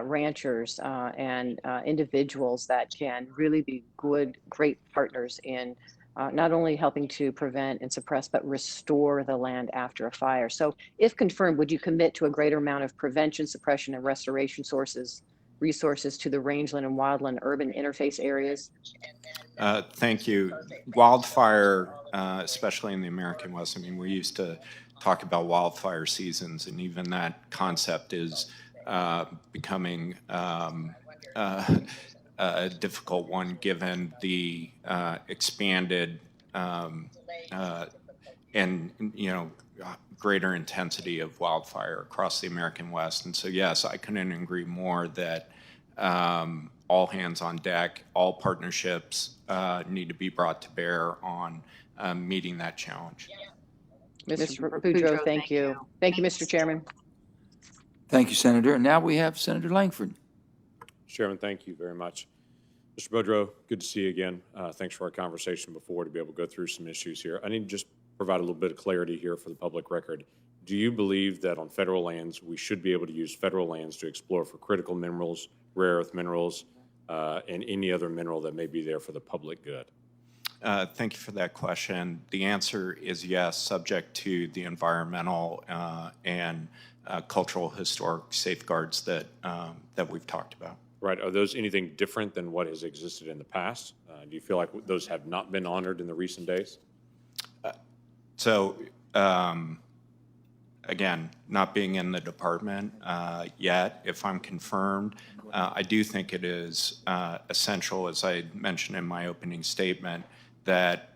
ranchers and individuals that can really be great partners in not only helping to prevent and suppress, but restore the land after a fire. So if confirmed, would you commit to a greater amount of prevention, suppression, and restoration resources to the rangeland and wildland urban interface areas? Thank you. Wildfire, especially in the American West, I mean, we used to talk about wildfire seasons, and even that concept is becoming a difficult one given the expanded and greater intensity of wildfire across the American West. And so, yes, I couldn't agree more that all hands on deck, all partnerships need to be brought to bear on meeting that challenge. Mr. Beaudreau, thank you. Thank you, Mr. Chairman. Thank you, Senator. And now we have Senator Langford. Chairman, thank you very much. Mr. Bodrow, good to see you again. Thanks for our conversation before to be able to go through some issues here. I need to just provide a little bit of clarity here for the public record. Do you believe that on federal lands, we should be able to use federal lands to explore for critical minerals, rare earth minerals, and any other mineral that may be there for the public good? Thank you for that question. The answer is yes, subject to the environmental and cultural historic safeguards that we've talked about. Right. Are those anything different than what has existed in the past? Do you feel like those have not been honored in the recent days? So, again, not being in the department yet, if I'm confirmed, I do think it is essential, as I mentioned in my opening statement, that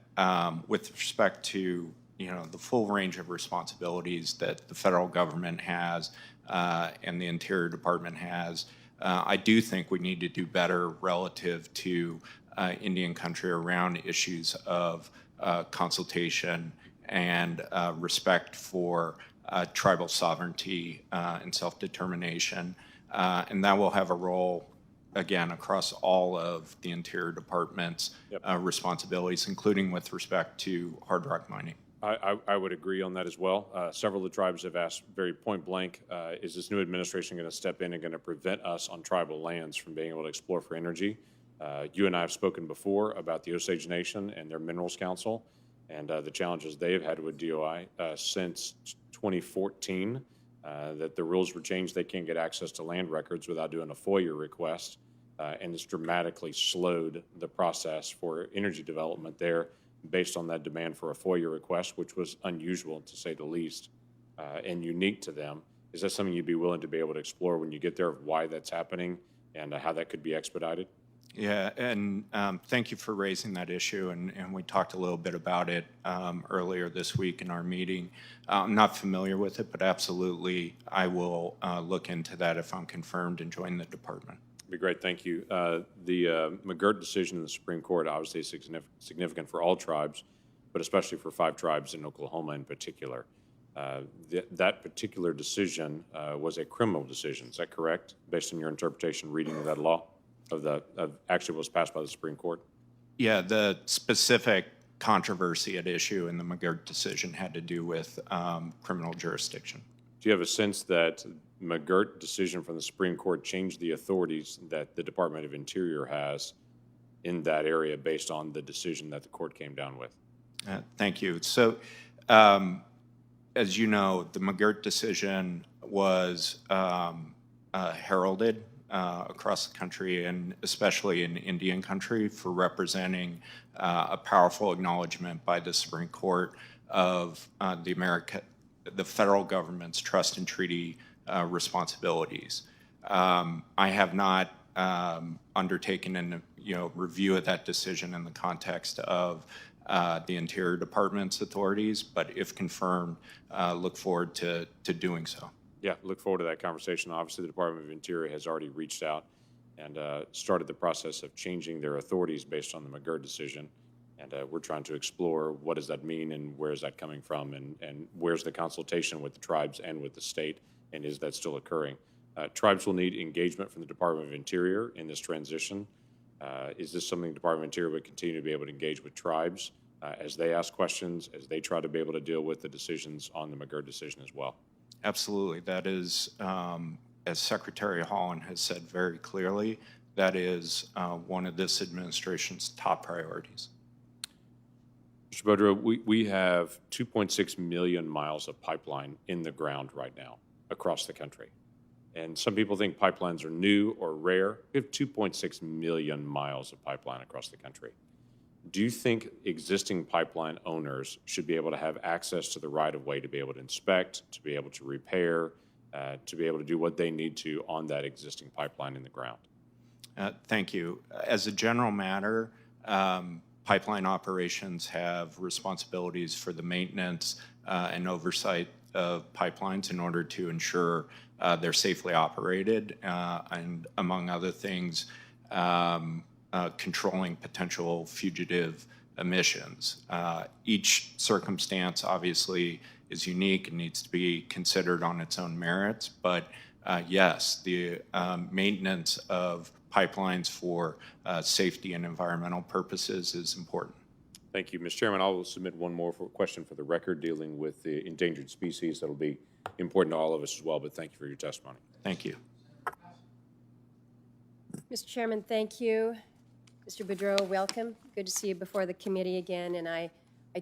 with respect to the full range of responsibilities that the federal government has and the Interior Department has, I do think we need to do better relative to Indian country around issues of consultation and respect for tribal sovereignty and self-determination. And that will have a role, again, across all of the Interior Department's responsibilities, including with respect to hard rock mining. I would agree on that as well. Several of the tribes have asked very point blank, is this new administration going to step in and going to prevent us on tribal lands from being able to explore for energy? You and I have spoken before about the Osage Nation and their Minerals Council and the challenges they've had with DOI since 2014, that the rules were changed. They can't get access to land records without doing a FOIA request, and it's dramatically slowed the process for energy development there based on that demand for a FOIA request, which was unusual to say the least, and unique to them. Is that something you'd be willing to be able to explore when you get there, why that's happening and how that could be expedited? Yeah, and thank you for raising that issue, and we talked a little bit about it earlier this week in our meeting. I'm not familiar with it, but absolutely I will look into that if I'm confirmed and join the department. Be great, thank you. The McGirt decision in the Supreme Court obviously is significant for all tribes, but especially for 5 tribes in Oklahoma in particular. That particular decision was a criminal decision, is that correct, based on your interpretation, reading of that law, actually was passed by the Supreme Court? Yeah, the specific controversy at issue in the McGirt decision had to do with criminal jurisdiction. Do you have a sense that McGirt decision from the Supreme Court changed the authorities that the Department of Interior has in that area based on the decision that the court came down with? Thank you. So, as you know, the McGirt decision was heralded across the country and especially in Indian country for representing a powerful acknowledgement by the Supreme Court of the federal government's trust and treaty responsibilities. I have not undertaken a review of that decision in the context of the Interior Department's authorities, but if confirmed, look forward to doing so. Yeah, look forward to that conversation. Obviously, the Department of Interior has already reached out and started the process of changing their authorities based on the McGirt decision. And we're trying to explore what does that mean and where is that coming from and where's the consultation with the tribes and with the state, and is that still occurring? Tribes will need engagement from the Department of Interior in this transition. Is this something the Department of Interior would continue to be able to engage with tribes as they ask questions, as they try to be able to deal with the decisions on the McGirt decision as well? Absolutely. That is, as Secretary Holland has said very clearly, that is one of this administration's top priorities. Mr. Bodrow, we have 2.6 million miles of pipeline in the ground right now across the country. And some people think pipelines are new or rare. We have 2.6 million miles of pipeline across the country. Do you think existing pipeline owners should be able to have access to the right-of-way to be able to inspect, to be able to repair, to be able to do what they need to on that existing pipeline in the ground? Thank you. As a general matter, pipeline operations have responsibilities for the maintenance and oversight of pipelines in order to ensure they're safely operated and, among other things, controlling potential fugitive emissions. Each circumstance obviously is unique and needs to be considered on its own merits, but yes, the maintenance of pipelines for safety and environmental purposes is important. Thank you, Mr. Chairman. I will submit one more question for the record dealing with the endangered species. That'll be important to all of us as well, but thank you for your testimony. Thank you. Mr. Chairman, thank you. Mr. Beaudreau, welcome. Good to see you before the committee again. And I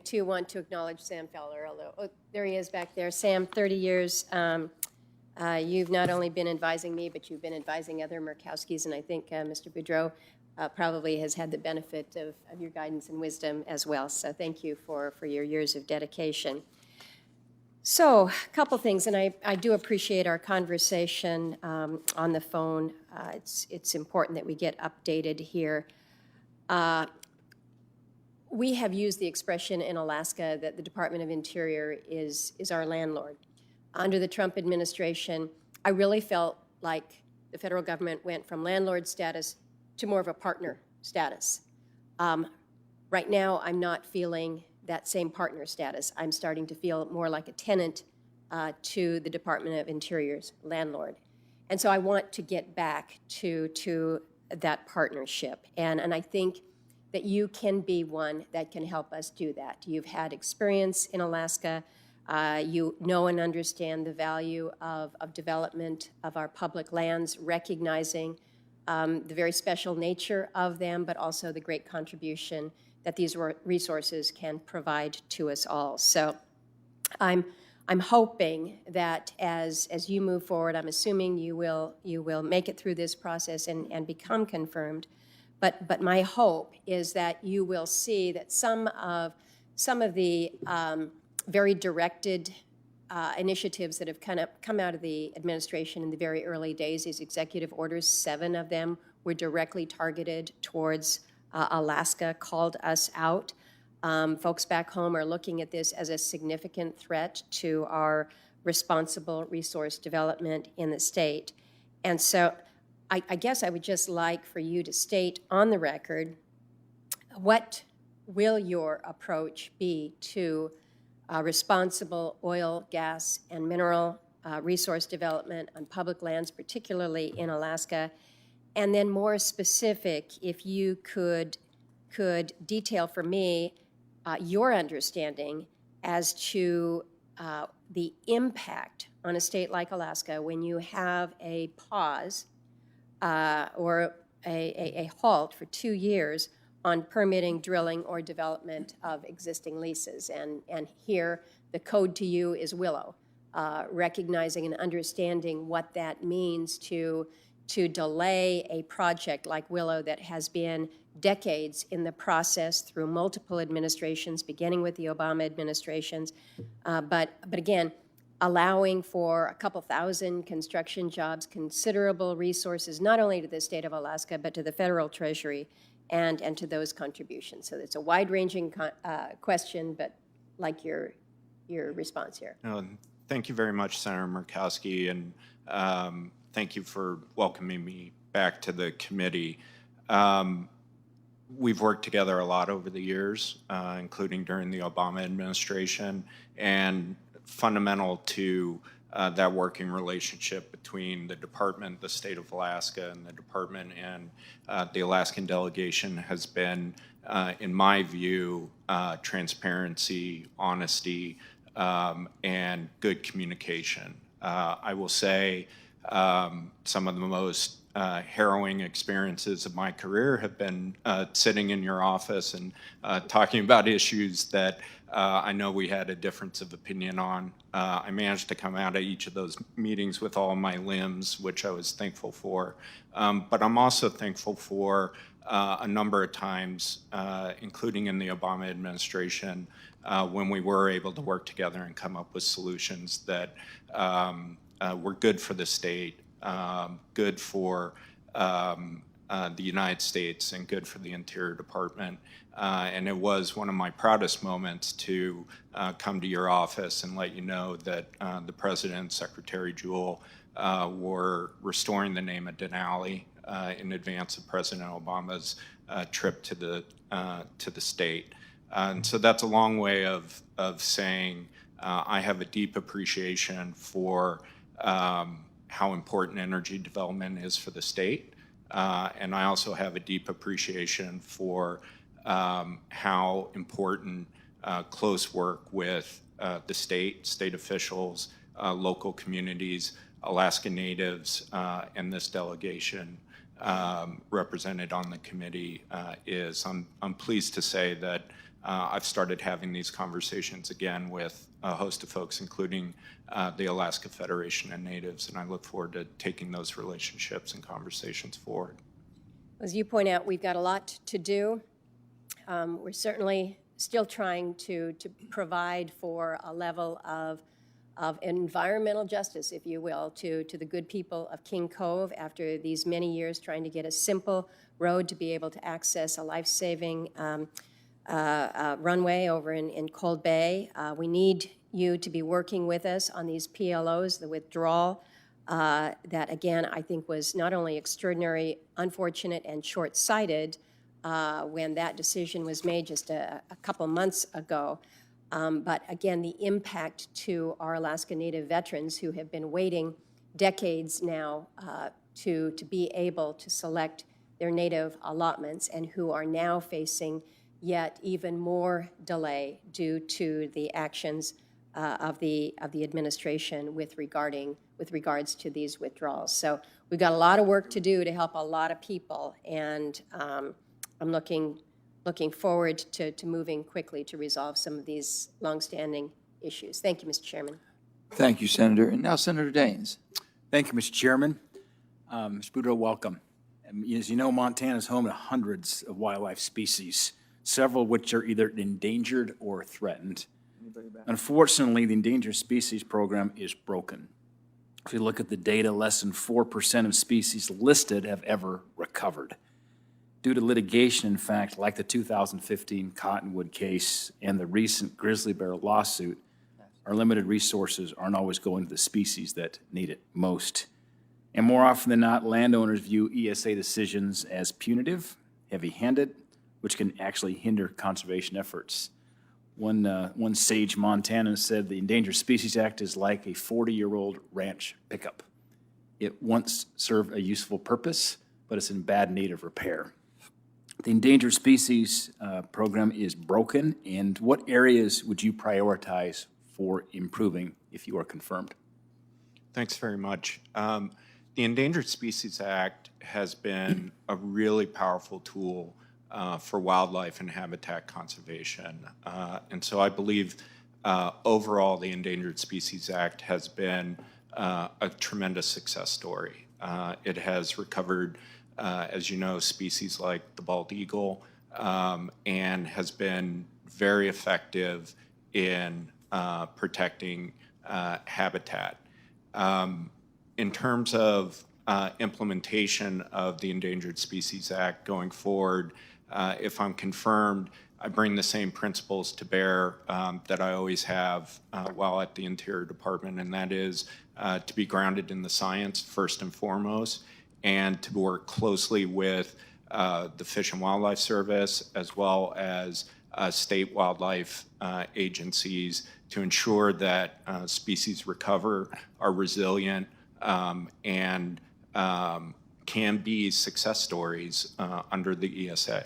too want to acknowledge Sam Fowler, although, there he is back there. Sam, 30 years. You've not only been advising me, but you've been advising other Murkowskis, and I think Mr. Beaudreau probably has had the benefit of your guidance and wisdom as well. So thank you for your years of dedication. So a couple things, and I do appreciate our conversation on the phone. It's important that we get updated here. We have used the expression in Alaska that the Department of Interior is our landlord. Under the Trump administration, I really felt like the federal government went from landlord status to more of a partner status. Right now, I'm not feeling that same partner status. I'm starting to feel more like a tenant to the Department of Interior's landlord. And so I want to get back to that partnership. And I think that you can be one that can help us do that. You've had experience in Alaska. You know and understand the value of development of our public lands, recognizing the very special nature of them, but also the great contribution that these resources can provide to us all. So I'm hoping that as you move forward, I'm assuming you will make it through this process and become confirmed. But my hope is that you will see that some of the very directed initiatives that have kind of come out of the administration in the very early days, these executive orders, 7 of them were directly targeted towards Alaska, called us out. Folks back home are looking at this as a significant threat to our responsible resource development in the state. And so I guess I would just like for you to state on the record, what will your approach be to responsible oil, gas, and mineral resource development on public lands, particularly in Alaska? And then more specific, if you could detail for me your understanding as to the impact on a state like Alaska when you have a pause or a halt for 2 years on permitting, drilling, or development of existing leases. And here, the code to you is Willow, recognizing and understanding what that means to to delay a project like Willow that has been decades in the process through multiple administrations, beginning with the Obama administrations. But again, allowing for a couple thousand construction jobs, considerable resources, not only to the state of Alaska, but to the federal treasury and to those contributions. So it's a wide-ranging question, but like your response here. Thank you very much, Senator Murkowski, and thank you for welcoming me back to the committee. We've worked together a lot over the years, including during the Obama administration, and fundamental to that working relationship between the department, the state of Alaska, and the department and the Alaskan delegation has been, in my view, transparency, honesty, and good communication. I will say some of the most harrowing experiences of my career have been sitting in your office and talking about issues that I know we had a difference of opinion on. I managed to come out of each of those meetings with all my limbs, which I was thankful for. But I'm also thankful for a number of times, including in the Obama administration, when we were able to work together and come up with solutions that were good for the state, good for the United States, and good for the Interior Department. And it was one of my proudest moments to come to your office and let you know that the President, Secretary Jewell, were restoring the name of Denali in advance of President Obama's trip to the state. And so that's a long way of saying I have a deep appreciation for how important energy development is for the state. And I also have a deep appreciation for how important close work with the state officials, local communities, Alaska Natives, and this delegation represented on the committee is. I'm pleased to say that I've started having these conversations again with a host of folks, including the Alaska Federation and Natives, and I look forward to taking those relationships and conversations forward. As you point out, we've got a lot to do. We're certainly still trying to provide for a level of environmental justice, if you will, to the good people of King Cove after these many years trying to get a simple road to be able to access a life-saving runway over in Cold Bay. We need you to be working with us on these PLOs, the withdrawal, that again I think was not only extraordinary, unfortunate, and short-sighted when that decision was made just a couple months ago, but again the impact to our Alaska Native veterans who have been waiting decades now to be able to select their Native allotments and who are now facing yet even more delay due to the actions of the administration with regards to these withdrawals. So we've got a lot of work to do to help a lot of people, and I'm looking forward to moving quickly to resolve some of these longstanding issues. Thank you, Mr. Chairman. Thank you, Senator. And now Senator Daines. Thank you, Mr. Chairman. Mr. Beaudreau, welcome. As you know, Montana is home to hundreds of wildlife species, several of which are either endangered or threatened. Unfortunately, the Endangered Species Program is broken. If you look at the data, less than 4% of species listed have ever recovered. Due to litigation, in fact, like the 2015 Cottonwood case and the recent grizzly bear lawsuit, our limited resources aren't always going to the species that need it most. And more often than not, landowners view ESA decisions as punitive, heavy-handed, which can actually hinder conservation efforts. One sage Montanan said the Endangered Species Act is like a 40-year-old ranch pickup. It once served a useful purpose, but it's in bad need of repair. The Endangered Species Program is broken, and what areas would you prioritize for improving if you are confirmed? Thanks very much. The Endangered Species Act has been a really powerful tool for wildlife and habitat conservation. And so I believe overall the Endangered Species Act has been a tremendous success story. It has recovered, as you know, species like the bald eagle, and has been very effective in protecting habitat. In terms of implementation of the Endangered Species Act going forward, if I'm confirmed, I bring the same principles to bear that I always have while at the Interior Department, and that is to be grounded in the science first and foremost, and to work closely with the Fish and Wildlife Service as well as state wildlife agencies to ensure that species recover, are resilient, and can be success stories under the ESA.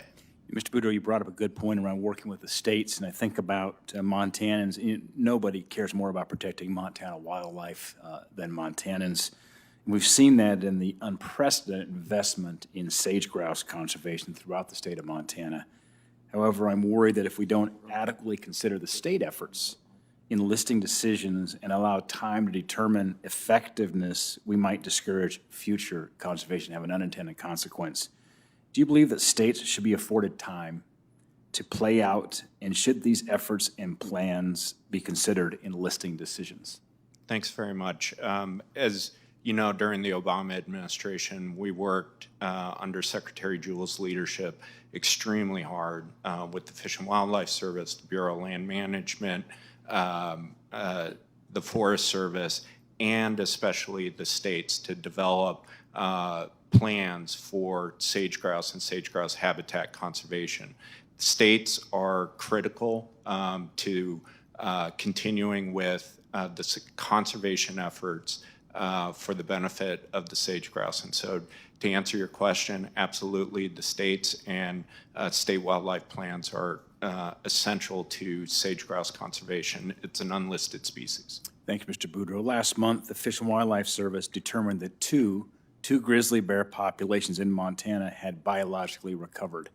Mr. Beaudreau, you brought up a good point around working with the states, and I think about Montanans. Nobody cares more about protecting Montana wildlife than Montanans. We've seen that in the unprecedented investment in sage-grouse conservation throughout the state of Montana. However, I'm worried that if we don't adequately consider the state efforts in listing decisions and allow time to determine effectiveness, we might discourage future conservation, have an unintended consequence. Do you believe that states should be afforded time to play out, and should these efforts and plans be considered in listing decisions? Thanks very much. As you know, during the Obama administration, we worked under Secretary Jewell's leadership extremely hard with the Fish and Wildlife Service, the Bureau of Land Management, the Forest Service, and especially the states to develop plans for sage-grouse and sage-grouse habitat conservation. States are critical to continuing with the conservation efforts for the benefit of the sage-grouse. And so to answer your question, absolutely, the states and state wildlife plans are essential to sage-grouse conservation. It's an unlisted species. Thank you, Mr. Beaudreau. Last month, the Fish and Wildlife Service determined that two grizzly bear populations in Montana had biologically recovered.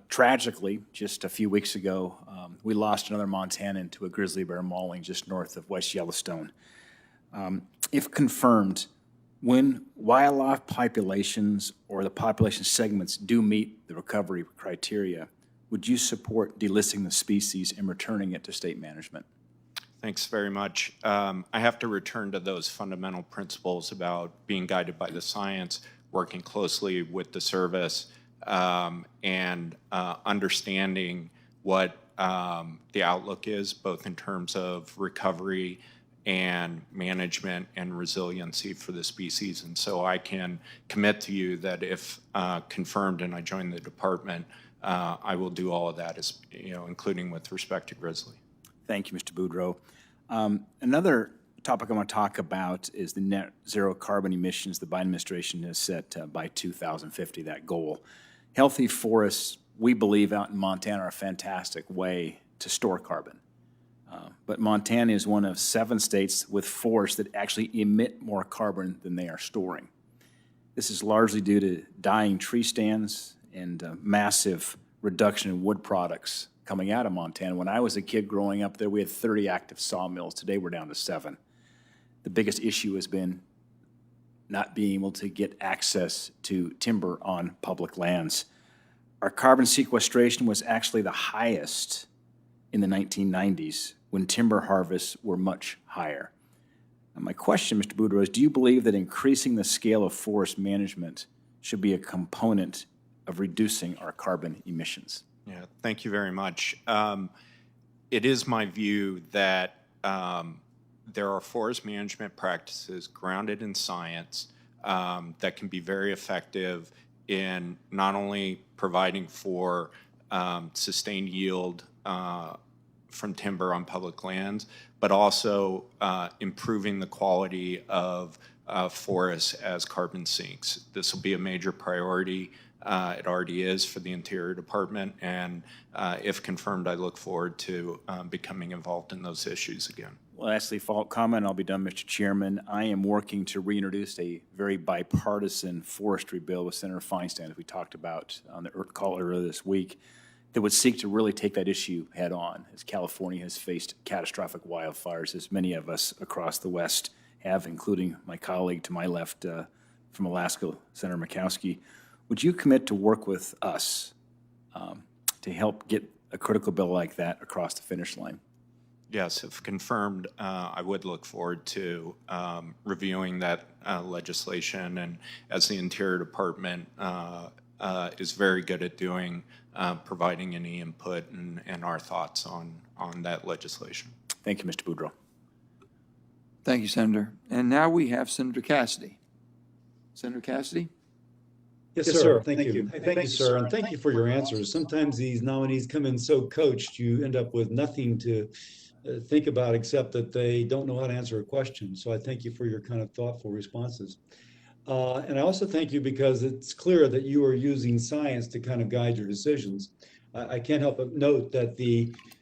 Tragically, just a few weeks ago, we lost another Montanan to a grizzly bear mauling just north of West Yellowstone. If confirmed, when wildlife populations or the population segments do meet the recovery criteria, would you support delisting the species and returning it to state management? Thanks very much. I have to return to those fundamental principles about being guided by the science, working closely with the service, and understanding what the outlook is, both in terms of recovery and management and resiliency for the species. And so I can commit to you that if confirmed and I join the department, I will do all of that, as, including with respect to grizzly. Thank you, Mr. Beaudreau. Another topic I want to talk about is the net zero carbon emissions the Biden administration has set by 2050, that goal. Healthy forests, we believe, out in Montana are a fantastic way to store carbon. But Montana is one of 7 states with forests that actually emit more carbon than they are storing. This is largely due to dying tree stands and massive reduction in wood products coming out of Montana. When I was a kid growing up there, we had 30 active sawmills. Today we're down to 7. The biggest issue has been not being able to get access to timber on public lands. Our carbon sequestration was actually the highest in the 1990s when timber harvests were much higher. And my question, Mr. Bodrow, is do you believe that increasing the scale of forest management should be a component of reducing our carbon emissions? Yeah, thank you very much. It is my view that there are forest management practices grounded in science that can be very effective in not only providing for sustained yield from timber on public lands, but also improving the quality of forests as carbon sinks. This will be a major priority. It already is for the Interior Department, and if confirmed, I look forward to becoming involved in those issues again. Lastly, follow-up comment, I'll be done, Mr. Chairman. I am working to reintroduce a very bipartisan forestry bill with Senator Feinstein, as we talked about on the call earlier this week, that would seek to really take that issue head on, as California has faced catastrophic wildfires, as many of us across the West have, including my colleague to my left, from Alaska, Senator Murkowski. Would you commit to work with us to help get a critical bill like that across the finish line? Yes, if confirmed, I would look forward to reviewing that legislation. And as the Interior Department is very good at doing, providing any input and our thoughts on that legislation. Thank you, Mr. Beaudreau. Thank you, Senator. And now we have Senator Cassidy. Senator Cassidy? Yes, sir. Thank you. Thank you, sir. And thank you for your answers. Sometimes these nominees come in so coached, you end up with nothing to think about except that they don't know how to answer a question. So I thank you for your kind of thoughtful responses. And I also thank you because it's clear that you are using science to kind of guide your decisions. I can't help but note that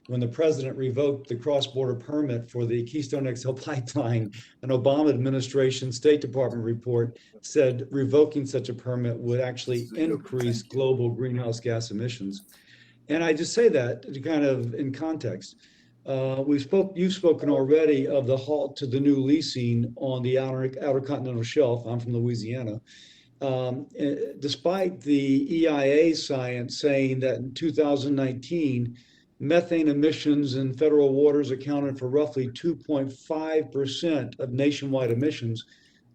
when the president revoked the cross-border permit for the Keystone XL pipeline, an Obama administration State Department report said revoking such a permit would actually increase global greenhouse gas emissions. And I just say that to kind of in context. You've spoken already of the halt to the new leasing on the outer continental shelf. I'm from Louisiana. Despite the EIA science saying that in 2019, methane emissions in federal waters accounted for roughly 2.5% of nationwide emissions,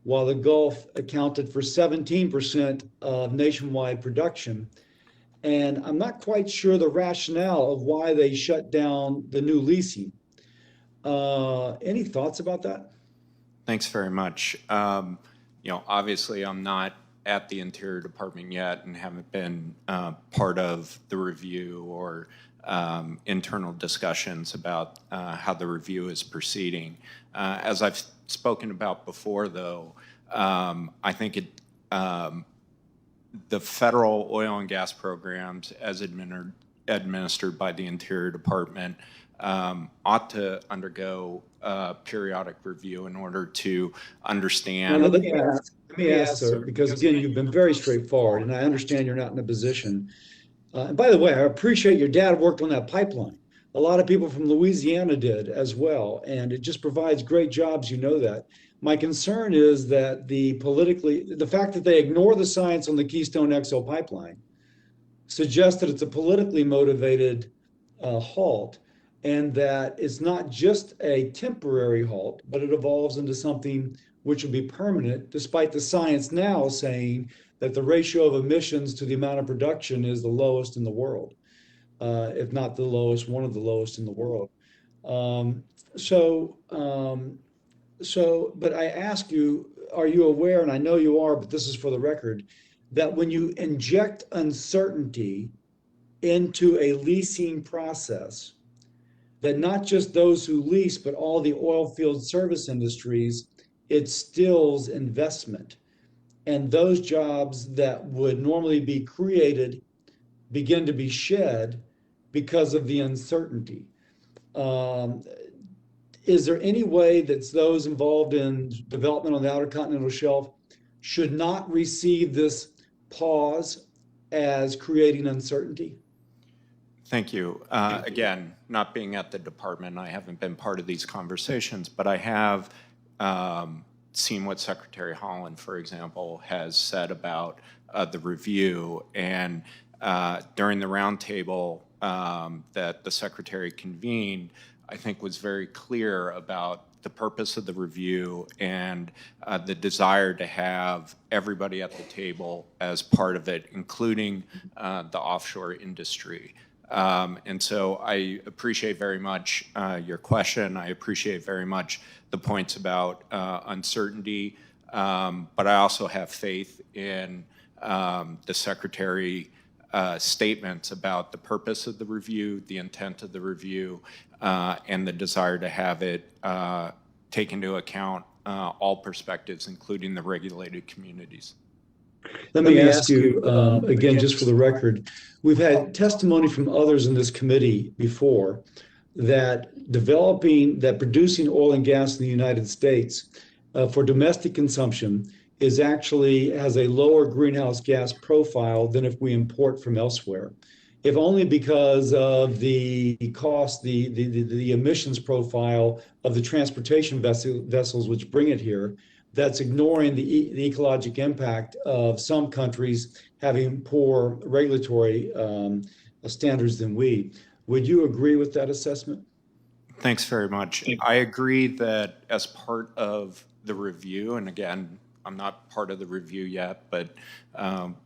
while the Gulf accounted for 17% of nationwide production. And I'm not quite sure the rationale of why they shut down the new leasing. Any thoughts about that? Thanks very much. Obviously I'm not at the Interior Department yet and haven't been part of the review or internal discussions about how the review is proceeding. As I've spoken about before, though, I think the federal oil and gas programs as administered by the Interior Department ought to undergo periodic review in order to understand. Now, let me ask, sir, because again, you've been very straightforward, and I understand you're not in a position. And by the way, I appreciate your dad worked on that pipeline. A lot of people from Louisiana did as well, and it just provides great jobs, you know that. My concern is that the fact that they ignore the science on the Keystone XL pipeline suggests that it's a politically motivated halt, and that it's not just a temporary halt, but it evolves into something which will be permanent, despite the science now saying that the ratio of emissions to the amount of production is the lowest in the world, if not the lowest, one of the lowest in the world. But I ask you, are you aware, and I know you are, but this is for the record, that when you inject uncertainty into a leasing process, that not just those who lease, but all the oil field service industries, it stills investment. And those jobs that would normally be created begin to be shed because of the uncertainty. Is there any way that those involved in development on the outer continental shelf should not receive this pause as creating uncertainty? Thank you. Again, not being at the department, I haven't been part of these conversations, but I have seen what Secretary Holland, for example, has said about the review. And during the roundtable that the Secretary convened, I think was very clear about the purpose of the review and the desire to have everybody at the table as part of it, including the offshore industry. And so I appreciate very much your question. I appreciate very much the points about uncertainty, but I also have faith in the Secretary statements about the purpose of the review, the intent of the review, and the desire to have it take into account all perspectives, including the regulated communities. Let me ask you, again, just for the record, we've had testimony from others in this committee before that producing oil and gas in the United States for domestic consumption has a lower greenhouse gas profile than if we import from elsewhere, if only because of the cost, the emissions profile of the transportation vessels which bring it here, that's ignoring the ecologic impact of some countries having poor regulatory standards than we. Would you agree with that assessment? Thanks very much. I agree that as part of the review, and again, I'm not part of the review yet, but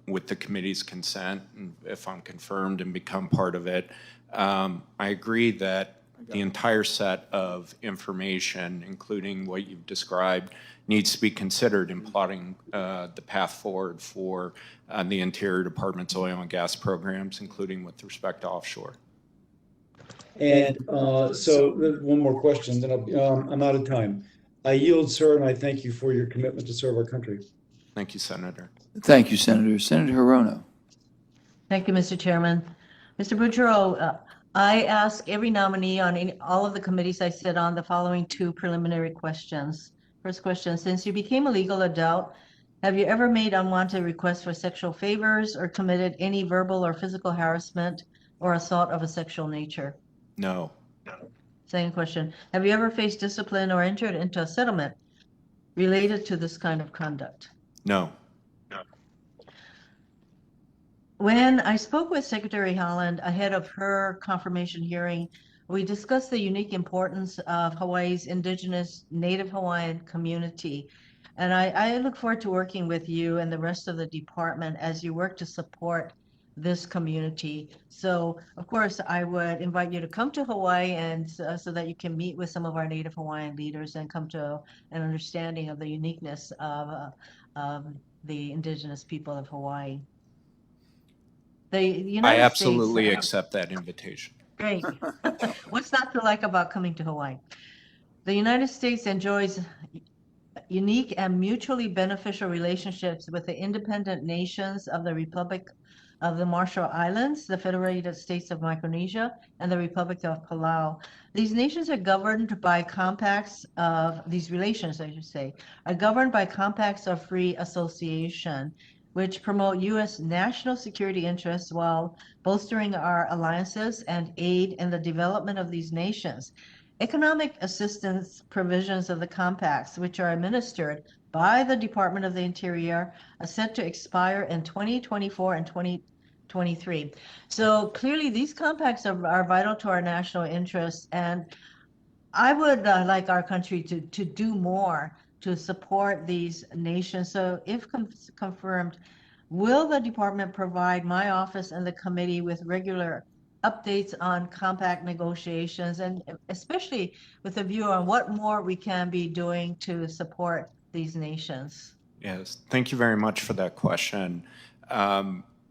with the committee's consent, and if I'm confirmed and become part of it, I agree that the entire set of information, including what you've described, needs to be considered in plotting the path forward for the Interior Department's oil and gas programs, including with respect to offshore. And so one more question, then I'm out of time. I yield, sir, and I thank you for your commitment to serve our country. Thank you, Senator. Thank you, Senator. Senator Hirono. Thank you, Mr. Chairman. Mr. Beaudreau, I ask every nominee on all of the committees I sit on the following 2 preliminary questions. First question, since you became a legal adult, have you ever made unwanted requests for sexual favors or committed any verbal or physical harassment or assault of a sexual nature? No. Second question, have you ever faced discipline or entered into a settlement related to this kind of conduct? No. When I spoke with Secretary Haaland ahead of her confirmation hearing, we discussed the unique importance of Hawaii's indigenous Native Hawaiian community. And I look forward to working with you and the rest of the department as you work to support this community. So, of course, I would invite you to come to Hawaii and so that you can meet with some of our Native Hawaiian leaders and come to an understanding of the uniqueness of the indigenous people of Hawaii. I absolutely accept that invitation. Great. What's not to like about coming to Hawaii? The United States enjoys unique and mutually beneficial relationships with the independent nations of the Republic of the Marshall Islands, the Federated States of Micronesia, and the Republic of Palau. These nations are governed by compacts of, these relations, I should say, are governed by compacts of free association, which promote U.S. national security interests while bolstering our alliances and aid in the development of these nations. Economic assistance provisions of the compacts, which are administered by the Department of the Interior, are set to expire in 2024 and 2023. So clearly these compacts are vital to our national interests, and I would like our country to do more to support these nations. So if confirmed, will the department provide my office and the committee with regular updates on compact negotiations, and especially with a view on what more we can be doing to support these nations? Yes, thank you very much for that question.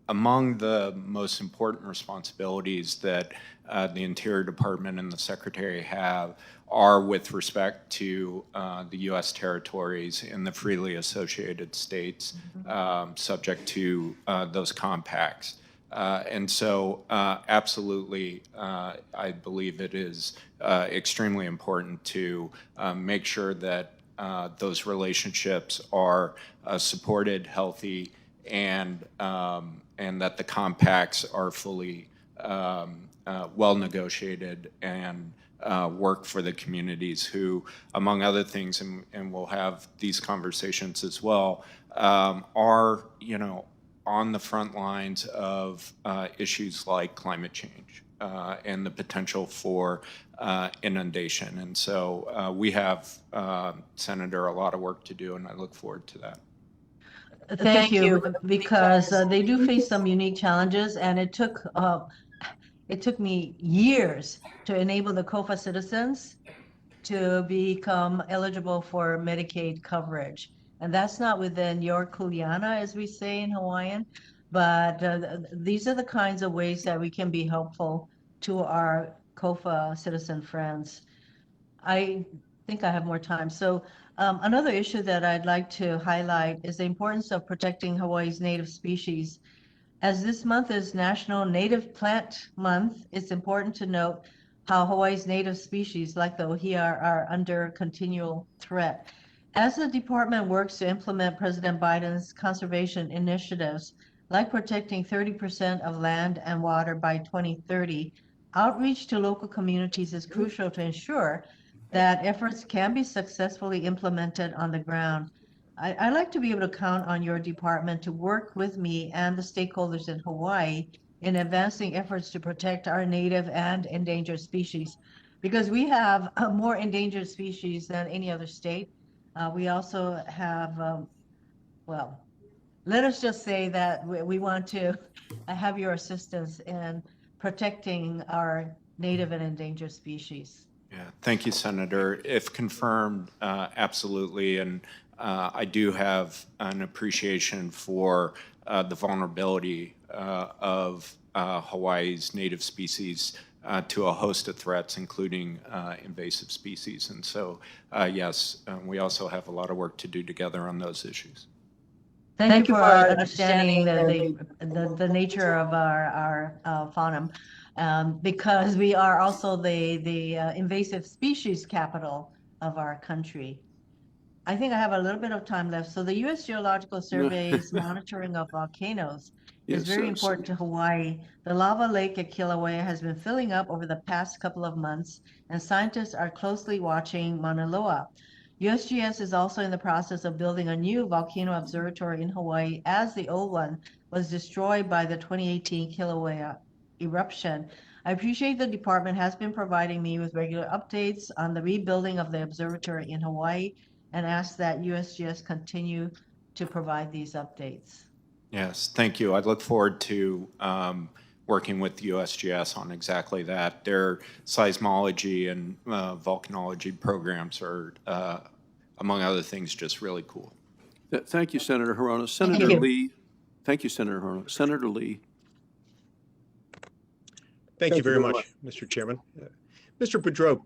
Among the most important responsibilities that the Interior Department and the Secretary have are with respect to the U.S. territories and the freely associated states subject to those compacts. And so absolutely, I believe it is extremely important to make sure that those relationships are supported, healthy, and that the compacts are fully well negotiated and work for the communities who, among other things, and we'll have these conversations as well, are, on the front lines of issues like climate change and the potential for inundation. And so we have, Senator, a lot of work to do, and I look forward to that. Thank you, because they do face some unique challenges, and it took me years to enable the COFA citizens to become eligible for Medicaid coverage. And that's not within your kuleana, as we say in Hawaiian, but these are the kinds of ways that we can be helpful to our COFA citizen friends. I think I have more time. So another issue that I'd like to highlight is the importance of protecting Hawaii's native species. As this month is National Native Plant Month, it's important to note how Hawaii's native species, like the ohia, are under continual threat. As the department works to implement President Biden's conservation initiatives, like protecting 30% of land and water by 2030, outreach to local communities is crucial to ensure that efforts can be successfully implemented on the ground. I'd like to be able to count on your department to work with me and the stakeholders in Hawaii in advancing efforts to protect our native and endangered species, because we have more endangered species than any other state. We also have, well, let us just say that we want to have your assistance in protecting our native and endangered species. Yeah, thank you, Senator. If confirmed, absolutely. And I do have an appreciation for the vulnerability of Hawaii's native species to a host of threats, including invasive species. And so, yes, we also have a lot of work to do together on those issues. Thank you for understanding the nature of our fauna, because we are also the invasive species capital of our country. I think I have a little bit of time left. So the U.S. Geological Survey's monitoring of volcanoes is very important to Hawaii. The lava lake at Kilauea has been filling up over the past couple of months, and scientists are closely watching Mauna Loa. USGS is also in the process of building a new volcano observatory in Hawaii, as the old one was destroyed by the 2018 Kilauea eruption. I appreciate the department has been providing me with regular updates on the rebuilding of the observatory in Hawaii, and ask that USGS continue to provide these updates. Yes, thank you. I look forward to working with USGS on exactly that. Their seismology and volcanology programs are, among other things, just really cool. Thank you, Senator Hirono. Senator Lee. Thank you, Senator Hirono. Senator Lee. Thank you very much, Mr. Chairman. Mr. Beaudreau,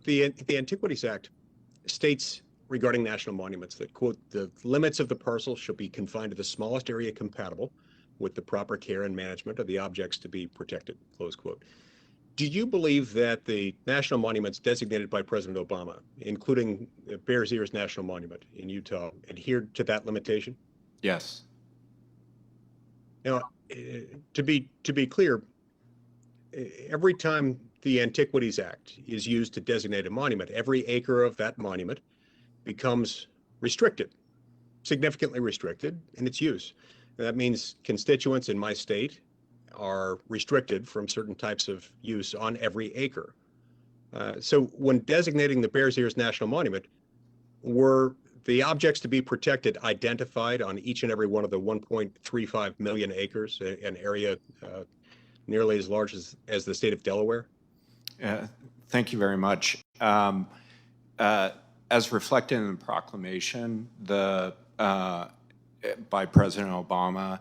the Antiquities Act states regarding national monuments that, quote, the limits of the parcel shall be confined to the smallest area compatible with the proper care and management of the objects to be protected, close quote. Do you believe that the national monuments designated by President Obama, including Bears Ears National Monument in Utah, adhered to that limitation? Yes. Now, to be clear, every time the Antiquities Act is used to designate a monument, every acre of that monument becomes restricted, significantly restricted in its use. And that means constituents in my state are restricted from certain types of use on every acre. So when designating the Bears Ears National Monument, were the objects to be protected identified on each and every one of the 1.35 million acres, an area nearly as large as the state of Delaware? Thank you very much. As reflected in the proclamation by President Obama,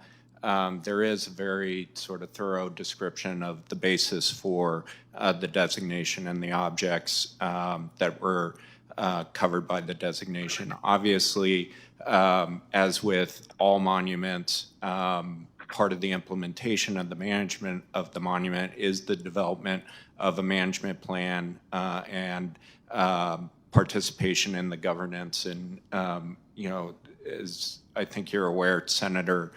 there is a very sort of thorough description of the basis for the designation and the objects that were covered by the designation. Obviously, as with all monuments, part of the implementation of the management of the monument is the development of a management plan and participation in the governance. And, as I think you're aware, Senator,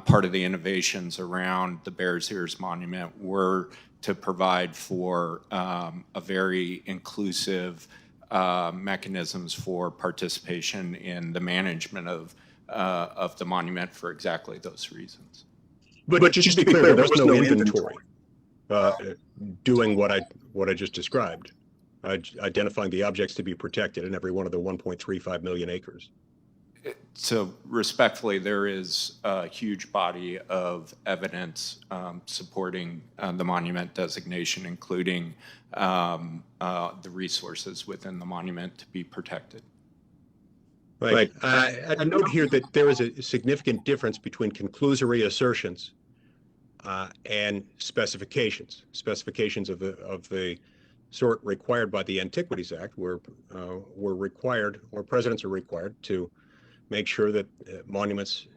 part of the innovations around the Bears Ears Monument were to provide for a very inclusive mechanisms for participation in the management of the monument for exactly those reasons. But just to be clear, there was no inventory doing what I just described, identifying the objects to be protected in every one of the 1.35 million acres. So respectfully, there is a huge body of evidence supporting the monument designation, including the resources within the monument to be protected. Right. I note here that there is a significant difference between conclusory assertions and specifications. Specifications of the sort required by the Antiquities Act were required, or presidents are required to make sure that monuments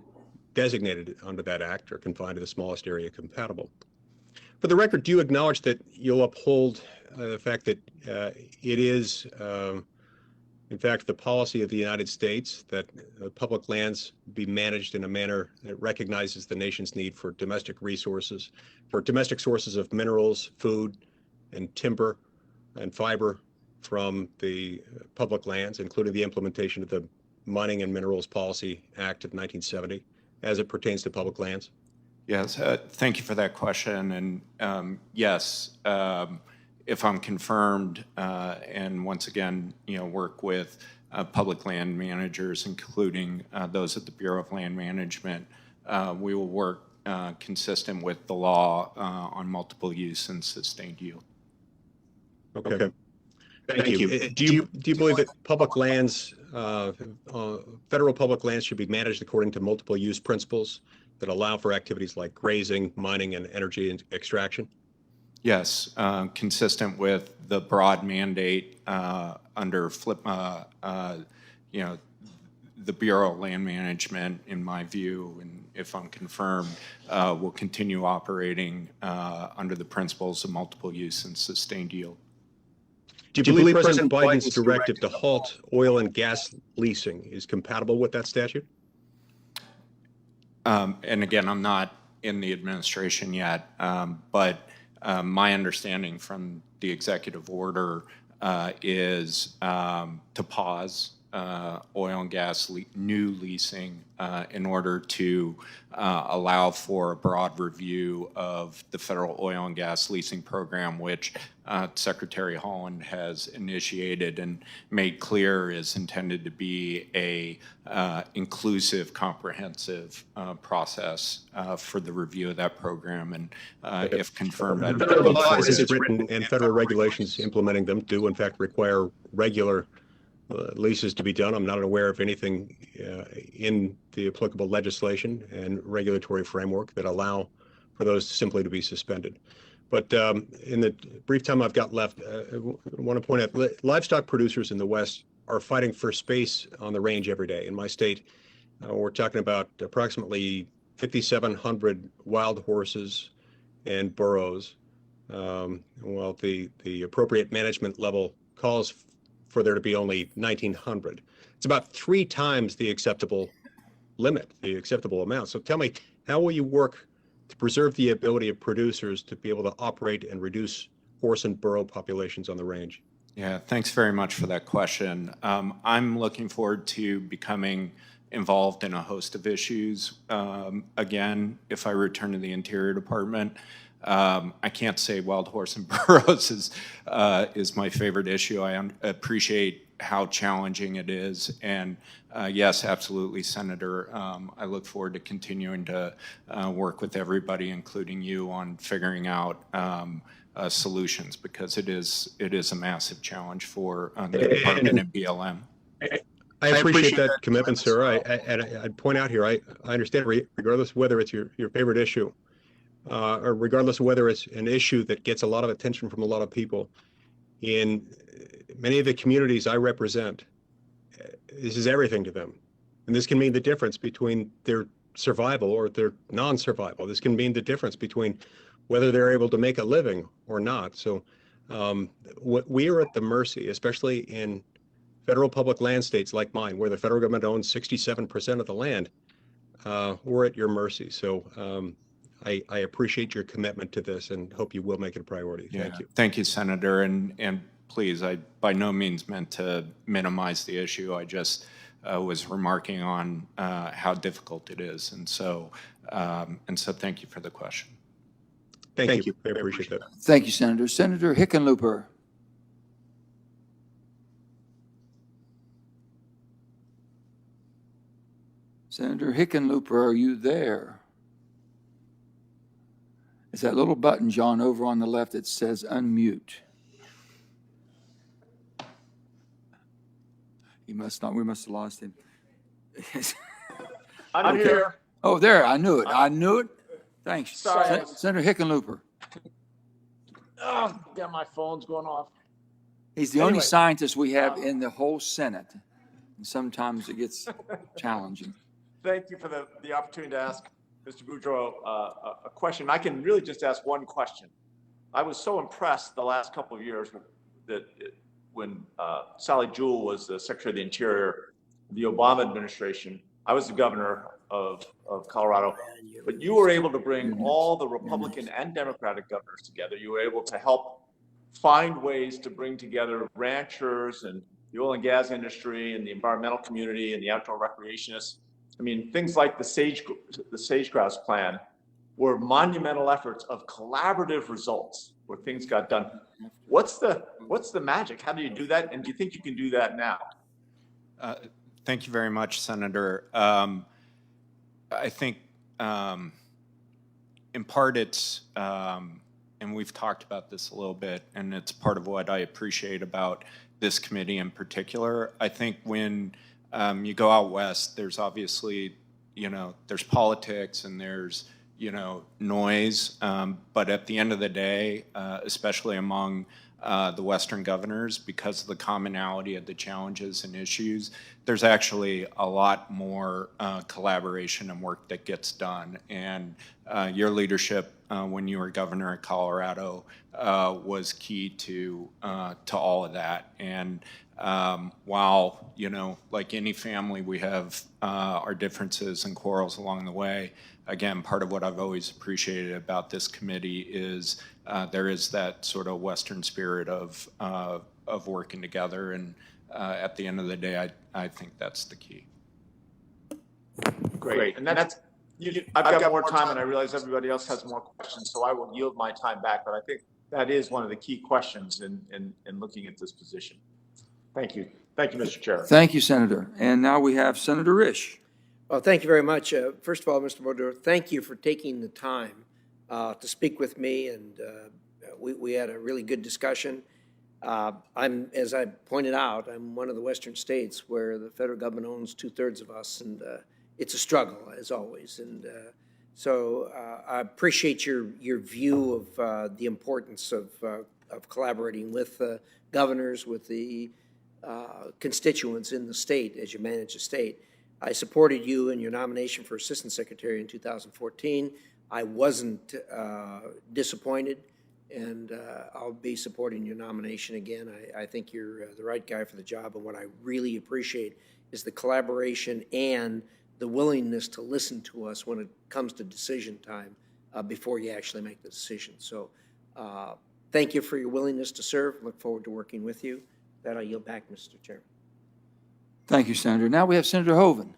designated under that act are confined to the smallest area compatible. For the record, do you acknowledge that you'll uphold the fact that it is, in fact, the policy of the United States that public lands be managed in a manner that recognizes the nation's need for domestic resources, for domestic sources of minerals, food, and timber and fiber from the public lands, including the implementation of the Mining and Minerals Policy Act of 1970 as it pertains to public lands? Yes, thank you for that question. And yes, if I'm confirmed, and once again, work with public land managers, including those at the Bureau of Land Management, we will work consistent with the law on multiple use and sustained yield. Okay. Thank you. Do you believe that public lands, federal public lands should be managed according to multiple use principles that allow for activities like grazing, mining, and energy extraction? Yes, consistent with the broad mandate under the Bureau of Land Management, in my view, and if I'm confirmed, will continue operating under the principles of multiple use and sustained yield. Do you believe President Biden's directive to halt oil and gas leasing is compatible with that statute? And again, I'm not in the administration yet, but my understanding from the executive order is to pause oil and gas new leasing in order to allow for a broad review of the federal oil and gas leasing program, which Secretary Haaland has initiated and made clear is intended to be a inclusive, comprehensive process for the review of that program. And if confirmed, I'd federal law as it's written and federal regulations implementing them do in fact require regular leases to be done. I'm not aware of anything in the applicable legislation and regulatory framework that allow for those simply to be suspended. But in the brief time I've got left, I want to point out livestock producers in the West are fighting for space on the range every day. In my state, we're talking about approximately 5,700 wild horses and burros, while the appropriate management level calls for there to be only 1,900. It's about 3 times the acceptable limit, the acceptable amount. So tell me, how will you work to preserve the ability of producers to be able to operate and reduce horse and burro populations on the range? Yeah, thanks very much for that question. I'm looking forward to becoming involved in a host of issues. Again, if I return to the Interior Department, I can't say wild horse and burros is my favorite issue. I appreciate how challenging it is. And yes, absolutely, Senator. I look forward to continuing to work with everybody, including you, on figuring out solutions, because it is a massive challenge for the department and BLM. I appreciate that commitment, sir. I'd point out here, I understand, regardless of whether it's your favorite issue, or regardless of whether it's an issue that gets a lot of attention from a lot of people, in many of the communities I represent, this is everything to them. And this can mean the difference between their survival or their non-survival. This can mean the difference between whether they're able to make a living or not. So we are at the mercy, especially in federal public land states like mine, where the federal government owns 67% of the land. We're at your mercy. So I appreciate your commitment to this and hope you will make it a priority. Thank you. Thank you, Senator. And please, I by no means meant to minimize the issue. I just was remarking on how difficult it is. And so thank you for the question. Thank you. I appreciate that. Thank you, Senator. Senator Hickenlooper. Senator Hickenlooper, are you there? It's that little button, John, over on the left that says unmute. He must not. We must have lost him. I'm here. Oh, there. I knew it. I knew it. Thanks. Sorry. Senator Hickenlooper. Oh, yeah, my phone's going off. He's the only scientist we have in the whole Senate. And sometimes it gets challenging. Thank you for the opportunity to ask Mr. Beaudreau a question. I can really just ask one question. I was so impressed the last couple of years that when Sally Jewell was the Secretary of the Interior, the Obama administration, I was the governor of Colorado, but you were able to bring all the Republican and Democratic governors together. You were able to help find ways to bring together ranchers and the oil and gas industry and the environmental community and the outdoor recreationists. I mean, things like the sage-grouse plan were monumental efforts of collaborative results where things got done. What's the magic? How do you do that? And do you think you can do that now? Thank you very much, Senator. I think in part it's, and we've talked about this a little bit, and it's part of what I appreciate about this committee in particular. I think when you go out west, there's obviously, there's politics and there's, noise. But at the end of the day, especially among the Western governors, because of the commonality of the challenges and issues, there's actually a lot more collaboration and work that gets done. And your leadership when you were governor of Colorado was key to all of that. And while, like any family, we have our differences and quarrels along the way, again, part of what I've always appreciated about this committee is there is that sort of Western spirit of working together. And at the end of the day, I think that's the key. Great. And that's, I've got more time and I realize everybody else has more questions, so I will yield my time back. But I think that is one of the key questions in looking at this position. Thank you. Thank you, Mr. Chair. Thank you, Senator. And now we have Senator Risch. Well, thank you very much. First of all, Mr. Bodrow, thank you for taking the time to speak with me, and we had a really good discussion. As I pointed out, I'm one of the Western states where the federal government owns 2/3 of us, and it's a struggle, as always. And so I appreciate your view of the importance of collaborating with governors, with the constituents in the state as you manage the state. I supported you in your nomination for Assistant Secretary in 2014. I wasn't disappointed, and I'll be supporting your nomination again. I think you're the right guy for the job, and what I really appreciate is the collaboration and the willingness to listen to us when it comes to decision time before you actually make the decision. So thank you for your willingness to serve. Look forward to working with you. That I yield back, Mr. Chairman. Thank you, Senator. Now we have Senator Hoeven.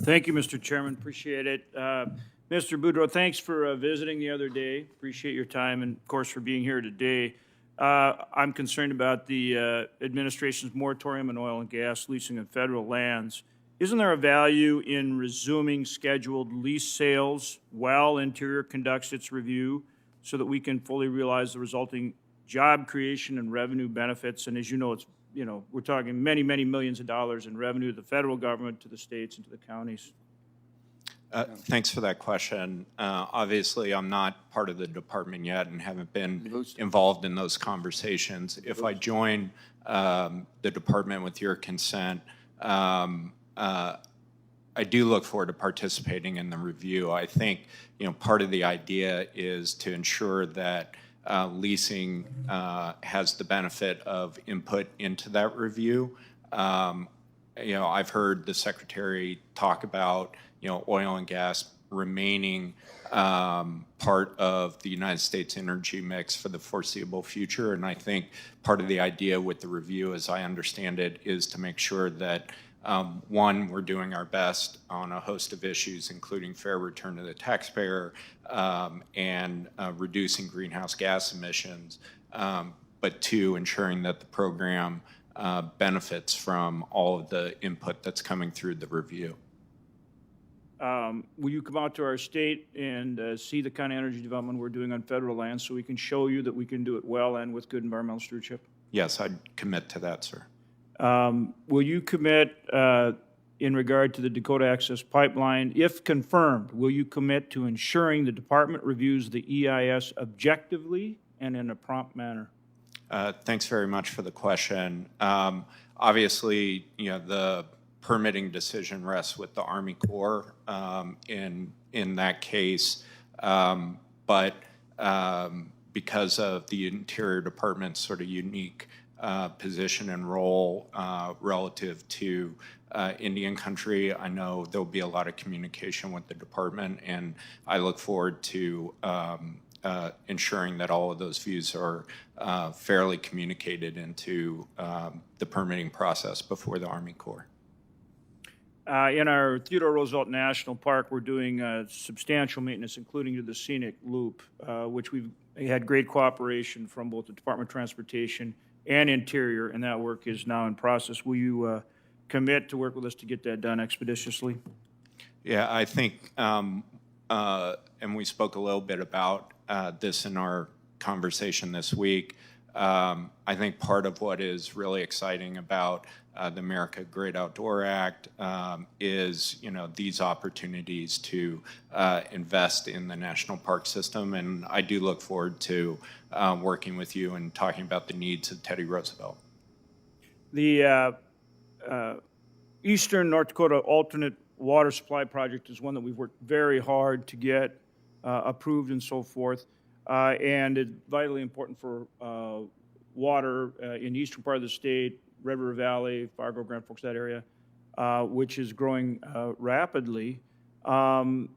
Thank you, Mr. Chairman. Appreciate it. Mr. Beaudreau, thanks for visiting the other day. Appreciate your time and, of course, for being here today. I'm concerned about the administration's moratorium on oil and gas leasing of federal lands. Isn't there a value in resuming scheduled lease sales while Interior conducts its review so that we can fully realize the resulting job creation and revenue benefits? And as you know, we're talking many, many millions of dollars in revenue to the federal government, to the states, and to the counties. Thanks for that question. Obviously, I'm not part of the department yet and haven't been involved in those conversations. If I join the department with your consent, I do look forward to participating in the review. I think, part of the idea is to ensure that leasing has the benefit of input into that review. I've heard the Secretary talk about, oil and gas remaining part of the United States energy mix for the foreseeable future. And I think part of the idea with the review, as I understand it, is to make sure that one, we're doing our best on a host of issues, including fair return to the taxpayer and reducing greenhouse gas emissions, but two, ensuring that the program benefits from all of the input that's coming through the review. Will you come out to our state and see the kind of energy development we're doing on federal land so we can show you that we can do it well and with good environmental stewardship? Yes, I'd commit to that, sir. Will you commit in regard to the Dakota Access Pipeline? If confirmed, will you commit to ensuring the department reviews the EIS objectively and in a prompt manner? Thanks very much for the question. Obviously, the permitting decision rests with the Army Corps in that case, but because of the Interior Department's sort of unique position and role relative to Indian country, I know there'll be a lot of communication with the department, and I look forward to ensuring that all of those views are fairly communicated into the permitting process before the Army Corps. In our Theodore Roosevelt National Park, we're doing substantial maintenance, including to the scenic loop, which we've had great cooperation from both the Department of Transportation and Interior, and that work is now in process. Will you commit to work with us to get that done expeditiously? Yeah, I think, and we spoke a little bit about this in our conversation this week. I think part of what is really exciting about the America Great Outdoor Act is, these opportunities to invest in the national park system, and I do look forward to working with you and talking about the needs of Teddy Roosevelt. The Eastern North Dakota Alternate Water Supply Project is one that we've worked very hard to get approved and so forth, and it's vitally important for water in the eastern part of the state, Red River Valley, Fargo, Grand Forks, that area, which is growing rapidly. Will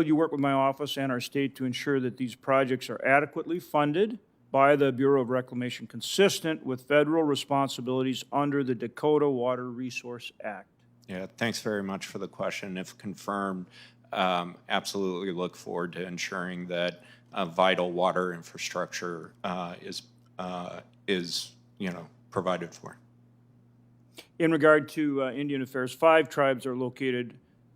you work with my office and our state to ensure that these projects are adequately funded by the Bureau of Reclamation, consistent with federal responsibilities under the Dakota Water Resource Act? Yeah, thanks very much for the question. If confirmed, absolutely look forward to ensuring that vital water infrastructure is provided for. In regard to Indian Affairs, 5 tribes are located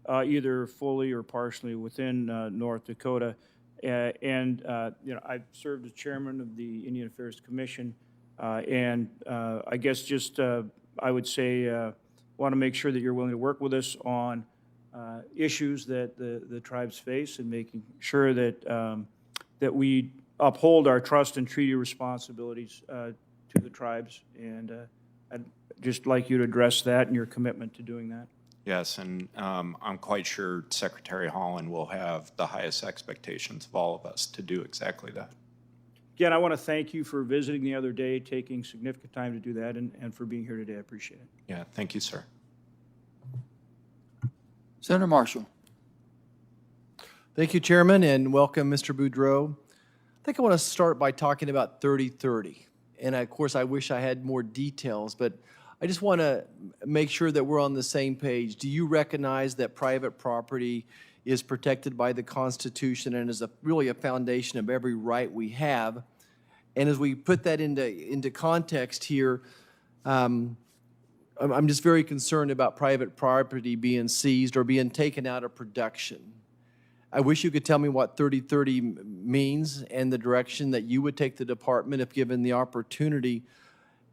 either fully or partially within North Dakota. I've served as chairman of the Indian Affairs Commission, and I guess just I would say want to make sure that you're willing to work with us on issues that the tribes face, and making sure that that we uphold our trust and treaty responsibilities to the tribes. And I'd just like you to address that and your commitment to doing that. Yes, and I'm quite sure Secretary Holland will have the highest expectations of all of us to do exactly that. Again, I want to thank you for visiting the other day, taking significant time to do that, and for being here today. I appreciate it. Yeah, thank you, sir. Senator Marshall. Thank you, Chairman, and welcome, Mr. Beaudreau. I think I want to start by talking about 3030. And of course, I wish I had more details, but I just want to make sure that we're on the same page. Do you recognize that private property is protected by the Constitution and is really a foundation of every right we have? And as we put that into context here, I'm just very concerned about private property being seized or being taken out of production. I wish you could tell me what 3030 means and the direction that you would take the department if given the opportunity.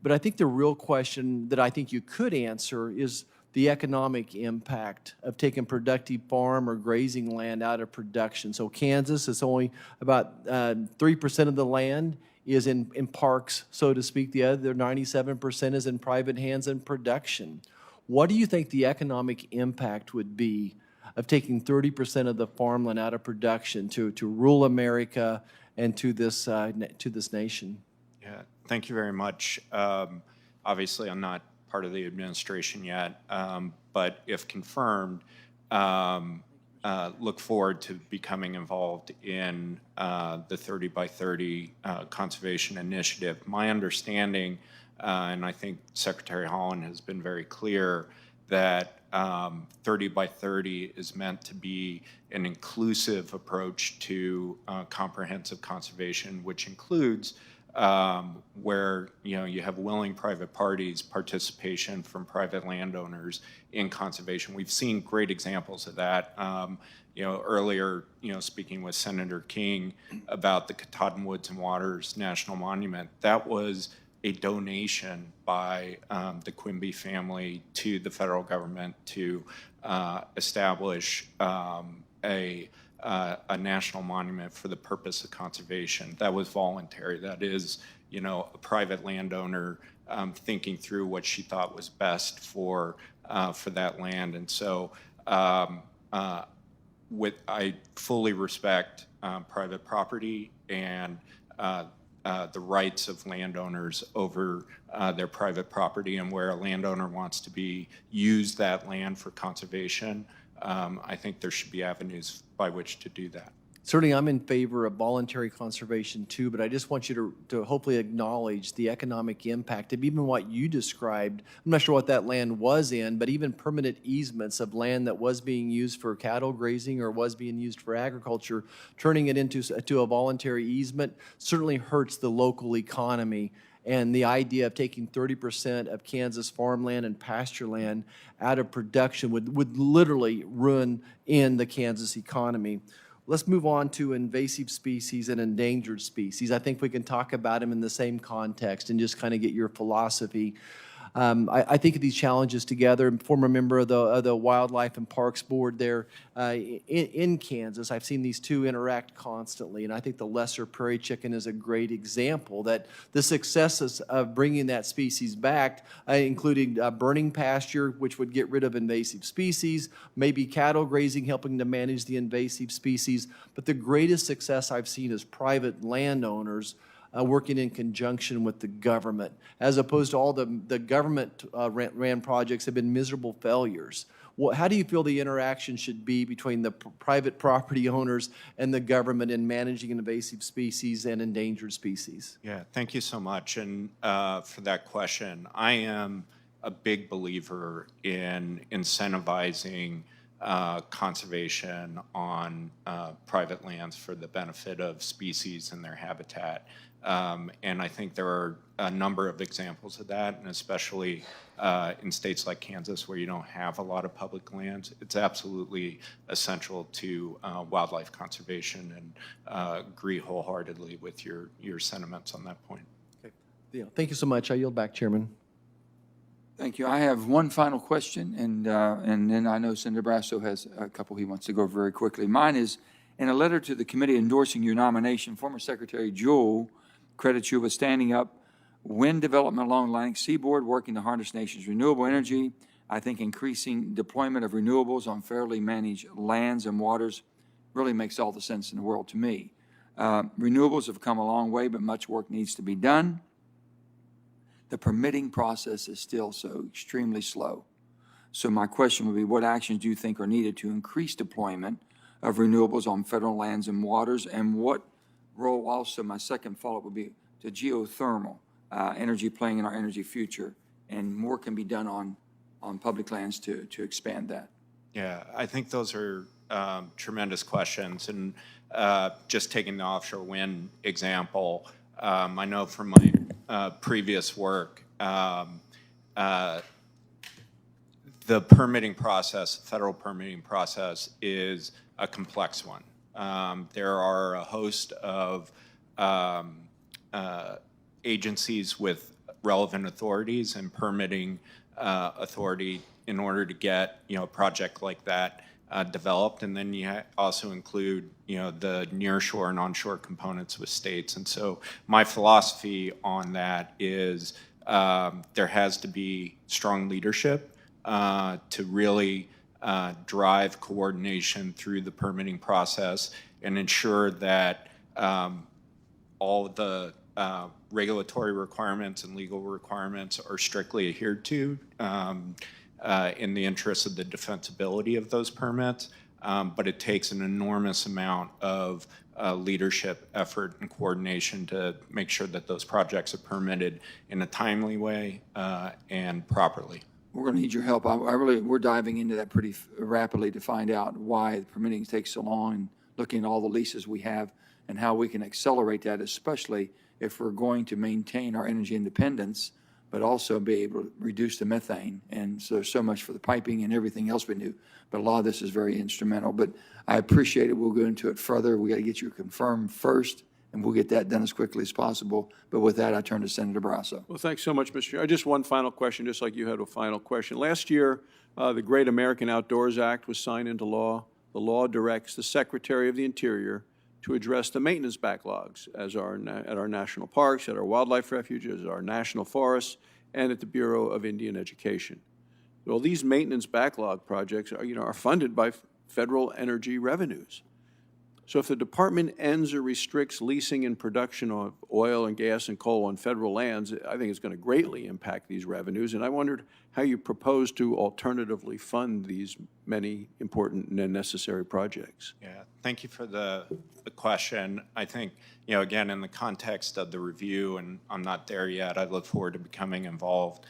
But I think the real question that I think you could answer is the economic impact of taking productive farm or grazing land out of production. So Kansas is only about 3% of the land is in parks, so to speak. The other 97% is in private hands and production. What do you think the economic impact would be of taking 30% of the farmland out of production to rural America and to this nation? Yeah, thank you very much. Obviously, I'm not part of the administration yet, but if confirmed, look forward to becoming involved in the 30 by 30 conservation initiative. My understanding, and I think Secretary Holland has been very clear, that 30 by 30 is meant to be an inclusive approach to comprehensive conservation, which includes where you have willing private parties, participation from private landowners in conservation. We've seen great examples of that. Earlier, speaking with Senator King about the Katahdin Woods and Waters National Monument, that was a donation by the Quimby family to the federal government to establish a national monument for the purpose of conservation. That was voluntary. That is, a private landowner thinking through what she thought was best for that land. And so, I fully respect private property and the rights of landowners over their private property, and where a landowner wants to use that land for conservation, I think there should be avenues by which to do that. Certainly, I'm in favor of voluntary conservation too, but I just want you to hopefully acknowledge the economic impact of even what you described. I'm not sure what that land was in, but even permanent easements of land that was being used for cattle grazing or was being used for agriculture, turning it into a voluntary easement certainly hurts the local economy. And the idea of taking 30% of Kansas farmland and pasture land out of production would literally ruin the Kansas economy. Let's move on to invasive species and endangered species. I think we can talk about them in the same context and just kind of get your philosophy. I think of these challenges together. I'm a former member of the Wildlife and Parks Board there in Kansas. I've seen these two interact constantly, and I think the lesser prairie chicken is a great example that the successes of bringing that species back, including burning pasture, which would get rid of invasive species, maybe cattle grazing, helping to manage the invasive species. But the greatest success I've seen is private landowners working in conjunction with the government, as opposed to all the government ran projects have been miserable failures. How do you feel the interaction should be between the private property owners and the government in managing invasive species and endangered species? Yeah, thank you so much. And for that question, I am a big believer in incentivizing conservation on private lands for the benefit of species and their habitat. And I think there are a number of examples of that, and especially in states like Kansas where you don't have a lot of public lands, it's absolutely essential to wildlife conservation, and agree wholeheartedly with your sentiments on that point. Okay. Yeah, thank you so much. I yield back, Chairman. Thank you. I have one final question, and then I know Senator Brasso has a couple he wants to go very quickly. Mine is, in a letter to the committee endorsing your nomination, former Secretary Jewell credits you with standing up wind development along Atlantic seaboard, working to harness nation's renewable energy. I think increasing deployment of renewables on fairly managed lands and waters really makes all the sense in the world to me. Renewables have come a long way, but much work needs to be done. The permitting process is still so extremely slow. So my question would be, what actions do you think are needed to increase deployment of renewables on federal lands and waters? And what role also, my second follow-up would be to geothermal energy playing in our energy future, and more can be done on public lands to expand that? Yeah, I think those are tremendous questions. And just taking the offshore wind example, I know from my previous work, the permitting process, federal permitting process, is a complex one. There are a host of agencies with relevant authorities and permitting authority in order to get a project like that developed, and then you also include the nearshore and onshore components with states. And so my philosophy on that is there has to be strong leadership to really drive coordination through the permitting process and ensure that all the regulatory requirements and legal requirements are strictly adhered to in the interest of the defensibility of those permits. But it takes an enormous amount of leadership effort and coordination to make sure that those projects are permitted in a timely way and properly. We're going to need your help. We're diving into that pretty rapidly to find out why the permitting takes so long, and looking at all the leases we have and how we can accelerate that, especially if we're going to maintain our energy independence, but also be able to reduce the methane. And so there's so much for the piping and everything else we do. But a lot of this is very instrumental. But I appreciate it. We'll go into it further. We got to get you confirmed first, and we'll get that done as quickly as possible. But with that, I turn to Senator Brasso. Well, thanks so much, Mr. Chair. Just one final question, just like you had a final question. Last year, the Great American Outdoors Act was signed into law. The law directs the Secretary of the Interior to address the maintenance backlogs at our national parks, at our wildlife refuges, our national forests, and at the Bureau of Indian Education. Well, these maintenance backlog projects are funded by federal energy revenues. So if the department ends or restricts leasing and production of oil and gas and coal on federal lands, I think it's going to greatly impact these revenues. And I wondered how you propose to alternatively fund these many important and necessary projects. Yeah, thank you for the question. I think, you know, again, in the context of the review, and I'm not there yet, I look forward to becoming involved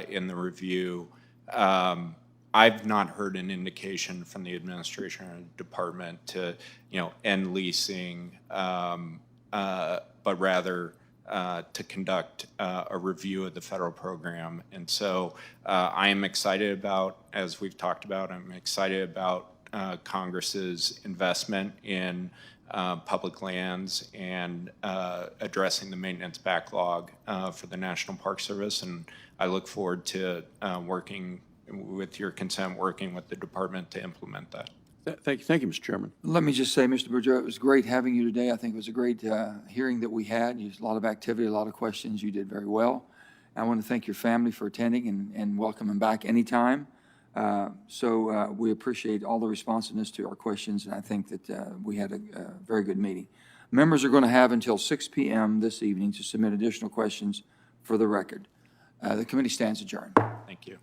in the review. I've not heard an indication from the administration or department to, you know, end leasing, but rather to conduct a review of the federal program. And so I am excited about, as we've talked about, I'm excited about Congress's investment in public lands and addressing the maintenance backlog for the National Park Service. And I look forward to working, with your consent, working with the department to implement that. Thank you, Mr. Chairman. Let me just say, Mr. Beaudreau, it was great having you today. I think it was a great hearing that we had. There's a lot of activity, a lot of questions. You did very well. I want to thank your family for attending and welcome them back anytime. So we appreciate all the responsiveness to our questions, and I think that we had a very good meeting. Members are going to have until 6 p.m. this evening to submit additional questions for the record. The committee stands adjourned. Thank you.